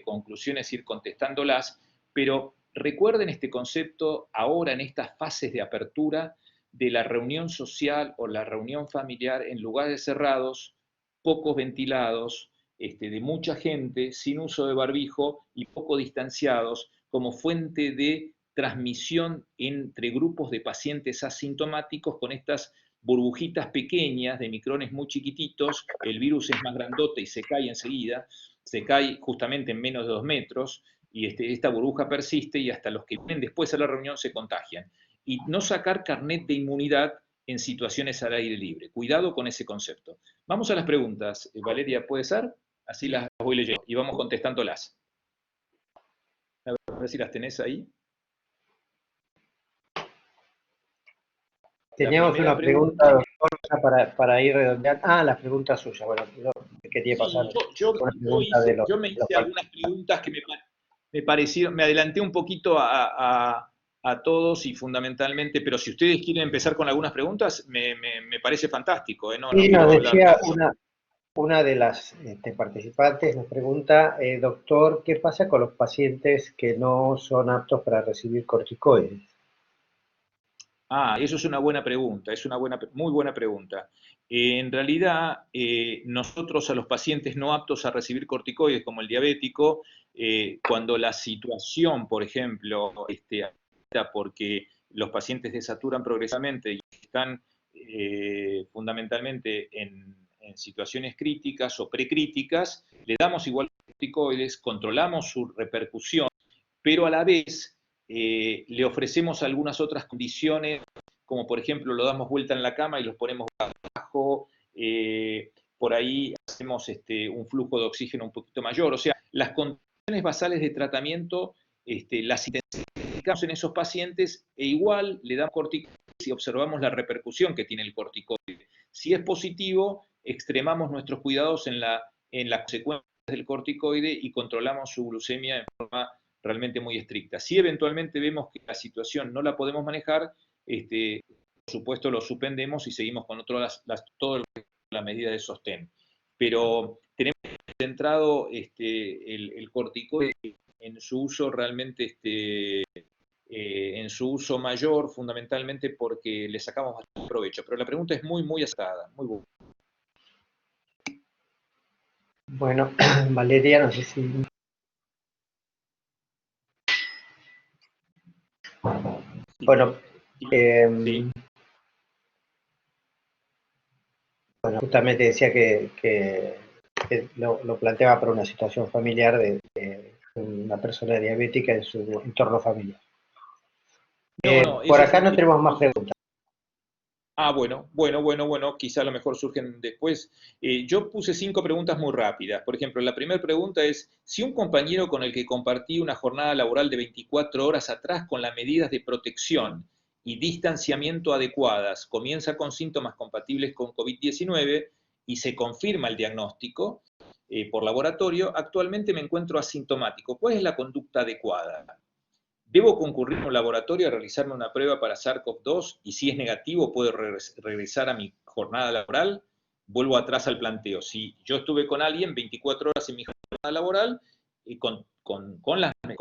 conclusiones ir contestándolas, pero recuerden este concepto ahora en estas fases de apertura de la reunión social o la reunión familiar en lugares cerrados, pocos ventilados, de mucha gente, sin uso de barbijo y poco distanciados, como fuente de transmisión entre grupos de pacientes asintomáticos con estas burbujitas pequeñas de micrones muy chiquititos, el virus es más grandote y se cae enseguida, se cae justamente en menos de 2 metros, y esta burbuja persiste y hasta los que vienen después a la reunión se contagian. Y no sacar carnet de inmunidad en situaciones al aire libre. Cuidado con ese concepto. Vamos a las preguntas. Valeria, ¿puede ser? Así las voy leyendo y vamos contestándolas. A ver si las tenés ahí. Teníamos una pregunta, doctor, para ir redondeando. Ah, la pregunta suya. Bueno, yo quería pasar yo una me hice algunas preguntas que me parecieron, me adelanté un poquito a todos y fundamentalmente, pero si ustedes quieren empezar con algunas preguntas, me parece fantástico. No, sí, no nos quiero decía hablar. una de las participantes, nos pregunta, doctor, ¿qué pasa con los pacientes que no son aptos para recibir corticoides? Eso es una buena pregunta, es una muy buena pregunta. En realidad, nosotros a los pacientes no aptos a recibir corticoides, como el diabético, cuando la situación, por ejemplo, porque los pacientes desaturan progresivamente y están fundamentalmente en situaciones críticas o precríticas, le damos igual corticoides, controlamos su repercusión, pero a la vez le ofrecemos algunas otras condiciones, como por ejemplo lo damos vuelta en la cama y los ponemos abajo, por ahí hacemos un flujo de oxígeno un poquito mayor. O sea, las condiciones basales de tratamiento las intensificamos en esos pacientes e igual le damos corticoides y observamos la repercusión que tiene el corticoide. Si es positivo, extremamos nuestros cuidados en las consecuencias del corticoide y controlamos su glucemia en forma realmente muy estricta. Si eventualmente vemos que la situación no la podemos manejar, por supuesto lo suspendemos y seguimos con todas las medidas de sostén. Pero tenemos centrado el corticoide en su uso realmente, en su uso mayor, fundamentalmente porque le sacamos bastante provecho. Pero la pregunta es muy, muy acertada, muy buena. Bueno, Valeria, no sé si... Bueno, sí. Bueno, justamente decía que lo planteaba por una situación familiar de una persona diabética en su entorno familiar. Por acá no tenemos más preguntas. Bueno, quizá a lo mejor surgen después. Yo puse 5 preguntas muy rápidas. Por ejemplo, la primera pregunta es, si un compañero con el que compartí una jornada laboral de 24 horas atrás con las medidas de protección y distanciamiento adecuadas comienza con síntomas compatibles con COVID-19 y se confirma el diagnóstico por laboratorio, actualmente me encuentro asintomático. ¿Cuál es la conducta adecuada? ¿Debo concurrir a un laboratorio a realizarme una prueba para SARS-CoV-2 y si es negativo puedo regresar a mi jornada laboral? Vuelvo atrás al planteo. Si yo estuve con alguien 24 horas en mi jornada laboral y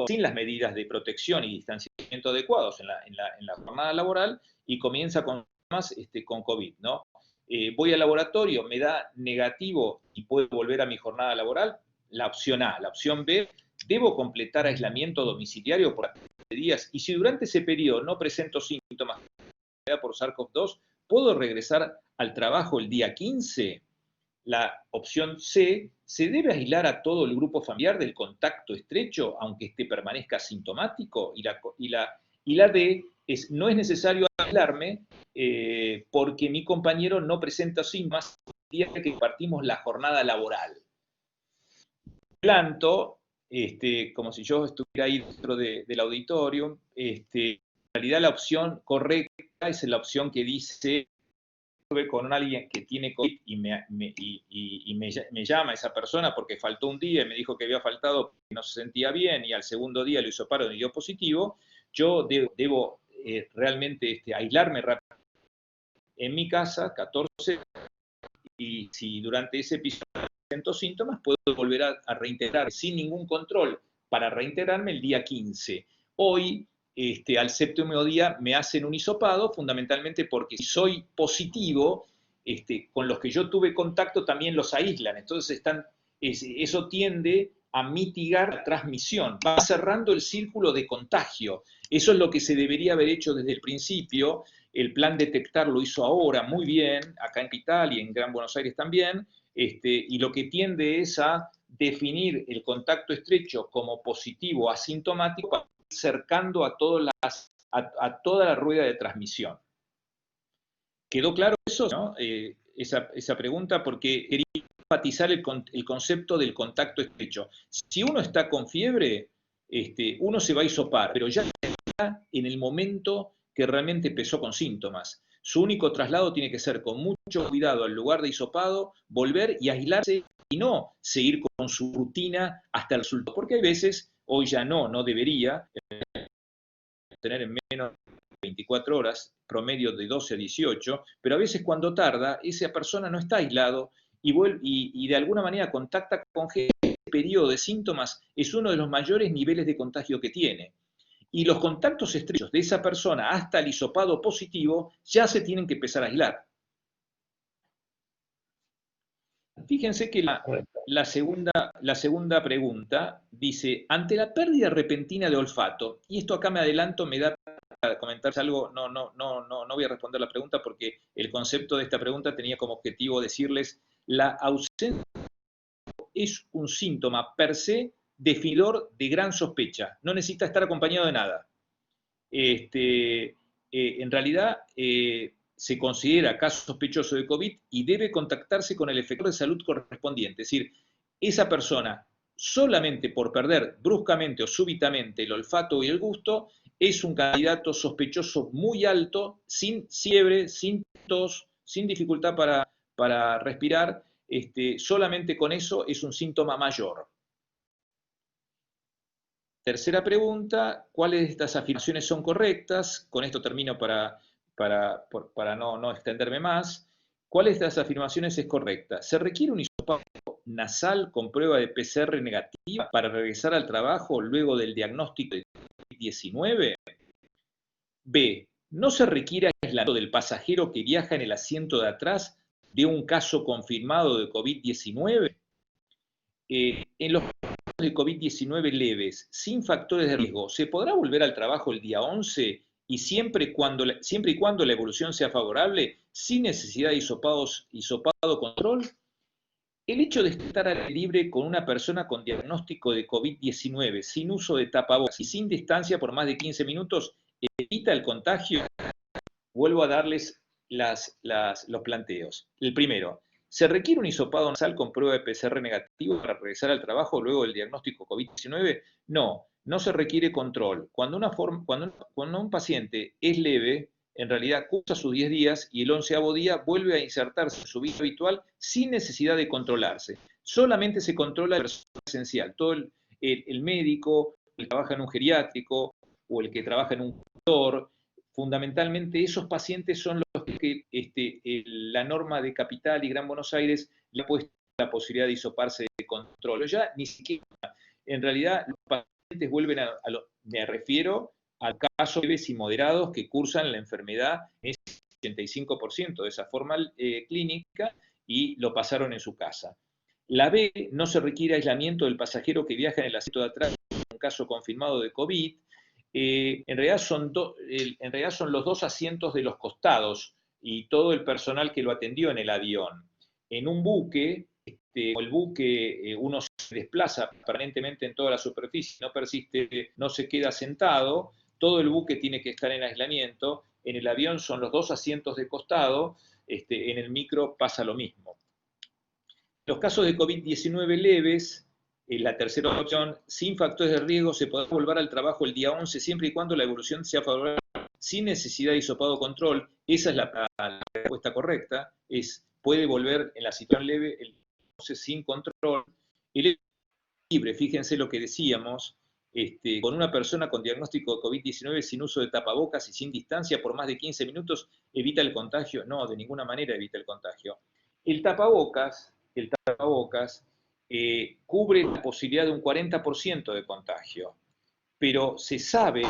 sin las medidas de protección y distanciamiento adecuados en la jornada laboral y comienza con COVID, ¿no? Voy al laboratorio, me da negativo y puedo volver a mi jornada laboral. La opción A. La opción B, ¿debo completar aislamiento domiciliario por días? Y si durante ese periodo no presento síntomas por SARS-CoV-2, ¿puedo regresar al trabajo el día 15? La opción C, ¿se debe aislar a todo el grupo familiar del contacto estrecho, aunque éste permanezca asintomático? Y la D es, no es necesario aislarme porque mi compañero no presenta síntomas el día que partimos la jornada laboral. Planto, como si yo estuviera ahí dentro del auditorio, en realidad la opción correcta es la opción que dice, estuve con alguien que tiene COVID y me llama esa persona porque faltó un día y me dijo que había faltado porque no se sentía bien y al segundo día lo hizo paro y dio positivo, yo debo realmente aislarme rápidamente en mi casa, 14, y si durante ese episodio presento síntomas, puedo volver a reintegrar sin ningún control para reintegrarme el día 15. Hoy, al séptimo día, me hacen un hisopado, fundamentalmente porque si soy positivo, con los que yo tuve contacto también los aíslan. Entonces, eso tiende a mitigar la transmisión, va cerrando el círculo de contagio. Eso es lo que se debería haber hecho desde el principio, el plan Detectar lo hizo ahora muy bien, acá en Capital y en Gran Buenos Aires también, y lo que tiende es a definir el contacto estrecho como positivo asintomático, para ir cercando a toda la rueda de transmisión. ¿Quedó claro eso, no? Esa pregunta, porque quería enfatizar el concepto del contacto estrecho. Si uno está con fiebre, uno se va a hisopar, pero ya está en el momento que realmente empezó con síntomas. Su único traslado tiene que ser con mucho cuidado al lugar de hisopado, volver y aislarse y no seguir con su rutina hasta el resultado. Porque hay veces, hoy ya no debería, tener en menos de 24 horas, promedio de 12 a 18, pero a veces cuando tarda, esa persona no está aislado y de alguna manera contacta con gente. Este periodo de síntomas es uno de los mayores niveles de contagio que tiene. Y los contactos estrechos de esa persona hasta el hisopado positivo ya se tienen que empezar a aislar. Fíjense que la segunda pregunta dice, ante la pérdida repentina de olfato, y esto acá me adelanto, me da para comentar algo, no voy a responder la pregunta porque el concepto de esta pregunta tenía como objetivo decirles, la ausencia es un síntoma per se definidor de gran sospecha, no necesita estar acompañado de nada. En realidad se considera caso sospechoso de COVID y debe contactarse con el efector de salud correspondiente. Es decir, esa persona, solamente por perder bruscamente o súbitamente el olfato y el gusto, es un candidato sospechoso muy alto, sin fiebre, sin tos, sin dificultad para respirar. Solamente con eso es un síntoma mayor. Tercera pregunta, ¿cuáles de estas afirmaciones son correctas? Con esto termino para no extenderme más. ¿Cuáles de estas afirmaciones es correcta? ¿Se requiere un hisopado nasal con prueba de PCR negativa para regresar al trabajo luego del diagnóstico de COVID-19? B. ¿No se requiere aislamiento del pasajero que viaja en el asiento de atrás de un caso confirmado de COVID-19? En los de COVID-19 leves, sin factores de riesgo, ¿se podrá volver al trabajo el día 11 y siempre y cuando la evolución sea favorable, sin necesidad de hisopado control? El hecho de estar al aire libre con una persona con diagnóstico de COVID-19, sin uso de tapabocas y sin distancia por más de 15 minutos, evita el contagio. Vuelvo a darles los planteos. El primero, ¿se requiere un hisopado nasal con prueba de PCR negativo para regresar al trabajo luego del diagnóstico COVID-19? No se requiere control. Cuando un paciente es leve, en realidad cursa sus 10 días y el 11º día vuelve a insertarse en su vida habitual sin necesidad de controlarse. Solamente se controla el personal esencial. Todo el médico, el que trabaja en un geriátrico o el que trabaja en un cuidador, fundamentalmente esos pacientes son los que la norma de Capital y Gran Buenos Aires le ha puesto la posibilidad de hisoparse de control. Ya ni siquiera, en realidad, los pacientes vuelven me refiero a casos leves y moderados que cursan la enfermedad en ese 85% de esa forma clínica y lo pasaron en su casa. La B, no se requiere aislamiento del pasajero que viaja en el asiento de atrás en un caso confirmado de COVID. En realidad son los dos asientos de los costados y todo el personal que lo atendió en el avión. En un buque, el buque uno se desplaza permanentemente en toda la superficie, no se queda sentado, todo el buque tiene que estar en aislamiento. En el avión son los dos asientos de costado, en el micro pasa lo mismo. En los casos de COVID-19 leves, la tercera opción, sin factores de riesgo, se podrá volver al trabajo el día 11 siempre y cuando la evolución sea favorable, sin necesidad de hisopado control. Esa es la respuesta correcta, puede volver en la situación leve el día 11 sin control. El libre, fíjense lo que decíamos, con una persona con diagnóstico de COVID-19 sin uso de tapabocas y sin distancia por más de 15 minutos, ¿evita el contagio? No, de ninguna manera evita el contagio. El tapabocas cubre la posibilidad de un 40% de contagio, pero se sabe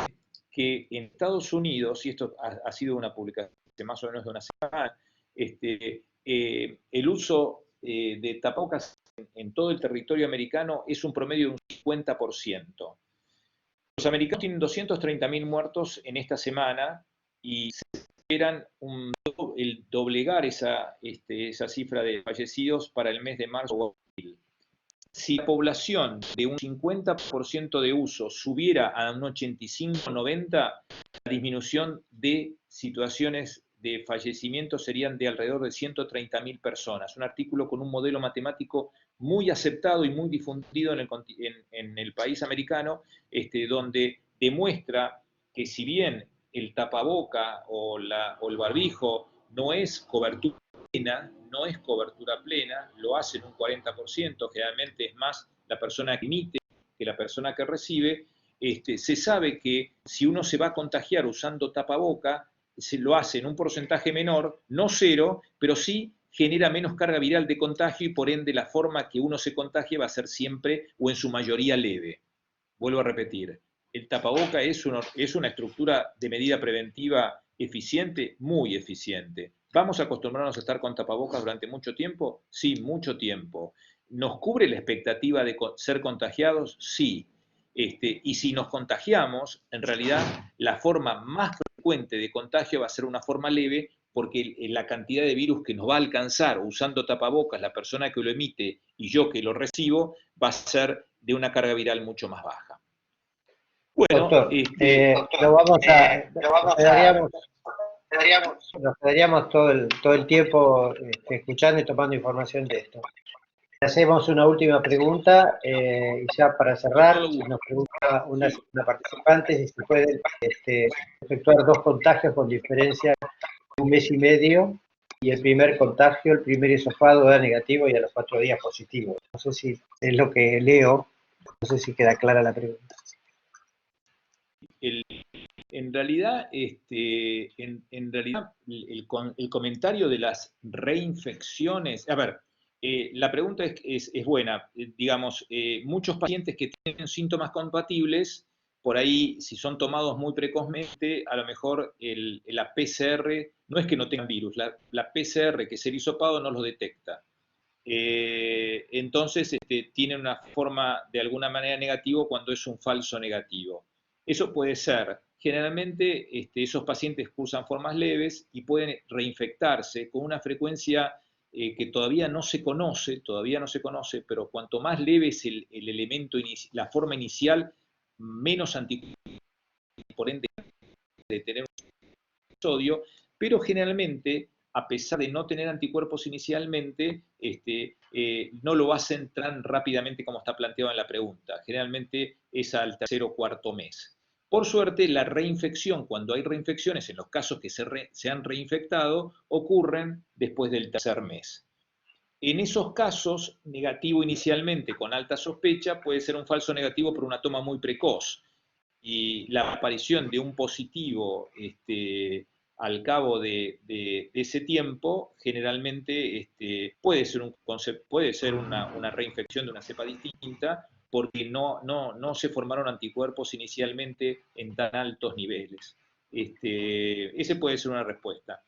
que en Estados Unidos, y esto ha sido una publicación hace más o menos de una semana, el uso de tapabocas en todo el territorio americano es un promedio de un 50%. Los americanos tienen 230.000 muertos en esta semana y esperan el doblegar esa cifra de fallecidos para el mes de marzo o abril. Si la población de un 50% de uso subiera a un 85-90, la disminución de situaciones de fallecimiento serían de alrededor de 130.000 personas. Un artículo con un modelo matemático muy aceptado y muy difundido en el país americano, donde demuestra que si bien el tapaboca o el barbijo no es cobertura plena, lo hace en un 40%, generalmente es más la persona que emite que la persona que recibe. Se sabe que si uno se va a contagiar usando tapaboca, se lo hace en un porcentaje menor, no cero, pero sí genera menos carga viral de contagio y por ende la forma que uno se contagie va a ser siempre o en su mayoría leve. Vuelvo a repetir, el tapaboca es una estructura de medida preventiva eficiente, muy eficiente. ¿Vamos a acostumbrarnos a estar con tapabocas durante mucho tiempo? Sí, mucho tiempo. ¿Nos cubre la expectativa de ser contagiados? Sí. Y si nos contagiamos, en realidad la forma más frecuente de contagio va a ser una forma leve, porque la cantidad de virus que nos va a alcanzar usando tapabocas, la persona que lo emite y yo que lo recibo, va a ser de una carga viral mucho más baja. Bueno, Doctor, nos quedaríamos todo el tiempo escuchando y tomando información de esto. Hacemos una última pregunta y ya para cerrar, nos pregunta una participante si se pueden efectuar 2 contagios con diferencia de 1 mes y medio y el primer contagio, el primer hisopado da negativo y a los 4 días positivo. No sé si es lo que leo, no sé si queda clara la pregunta. En realidad, el comentario de las reinfecciones, a ver, la pregunta es buena. Digamos, muchos pacientes que tienen síntomas compatibles, por ahí, si son tomados muy precozmente, a lo mejor la PCR, no es que no tengan virus, la PCR, que es el hisopado, no los detecta. Entonces, tiene una forma de alguna manera negativo cuando es un falso negativo. Eso puede ser. Generalmente esos pacientes cursan formas leves y pueden reinfectarse con una frecuencia que todavía no se conoce, pero cuanto más leve es el elemento, la forma inicial, menos anticuerpos, por ende de tener un episodio, pero generalmente, a pesar de no tener anticuerpos inicialmente, no lo hacen tan rápidamente como está planteado en la pregunta. Generalmente es al tercer o cuarto mes. Por suerte, la reinfección, cuando hay reinfecciones, en los casos que se han reinfectado, ocurren después del tercer mes. En esos casos, negativo inicialmente con alta sospecha puede ser un falso negativo por una toma muy precoz. Y la aparición de un positivo al cabo de ese tiempo, generalmente puede ser una reinfección de una cepa distinta, porque no se formaron anticuerpos inicialmente en tan altos niveles. Ese puede ser una respuesta.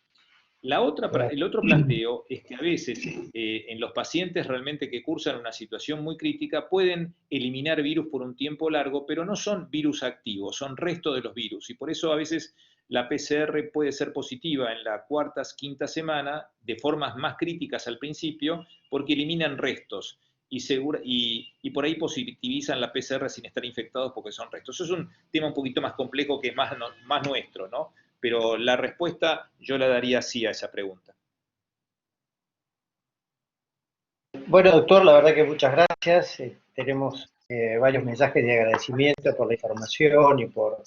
El otro planteo es que a veces en los pacientes realmente que cursan una situación muy crítica pueden eliminar virus por un tiempo largo, pero no son virus activos, son resto de los virus. Y por eso a veces la PCR puede ser positiva en la cuarta, quinta semana, de formas más críticas al principio, porque eliminan restos. Y por ahí positivizan la PCR sin estar infectados porque son restos. Eso es un tema un poquito más complejo que es más nuestro, ¿no? Pero la respuesta yo la daría sí a esa pregunta. Bueno, doctor, la verdad que muchas gracias. Tenemos varios mensajes de agradecimiento por la información y por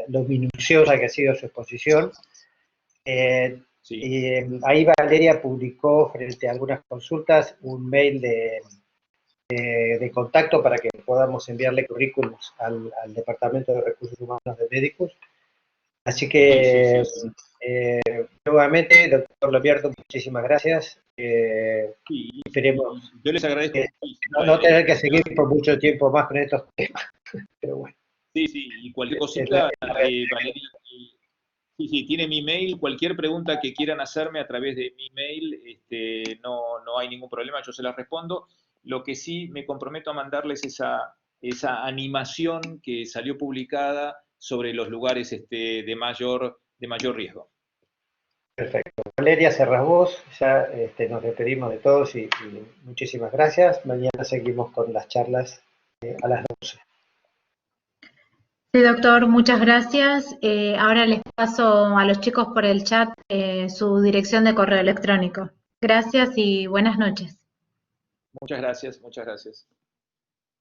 lo minuciosa que ha sido su exposición. Sí. Y ahí Valeria publicó frente a algunas consultas un mail de contacto para que podamos enviarle currículums al Departamento de Recursos Humanos de Médicos. Así que, nuevamente, doctor Lobierto, muchísimas gracias. Esperemos yo les agradezco no tener que seguir por mucho tiempo más con estos temas. Pero bueno. Sí, y cualquier cosita, Valeria, sí, tiene mi mail, cualquier pregunta que quieran hacerme a través de mi mail, no hay ningún problema, yo se las respondo. Lo que sí me comprometo a mandarles esa animación que salió publicada sobre los lugares de mayor riesgo. Perfecto. Valeria, cerrás vos, ya nos despedimos de todos y muchísimas gracias. Mañana seguimos con las charlas a las 12. Sí, doctor, muchas gracias. Ahora les paso a los chicos por el chat su dirección de correo electrónico. Gracias y buenas noches. Muchas gracias, muchas gracias.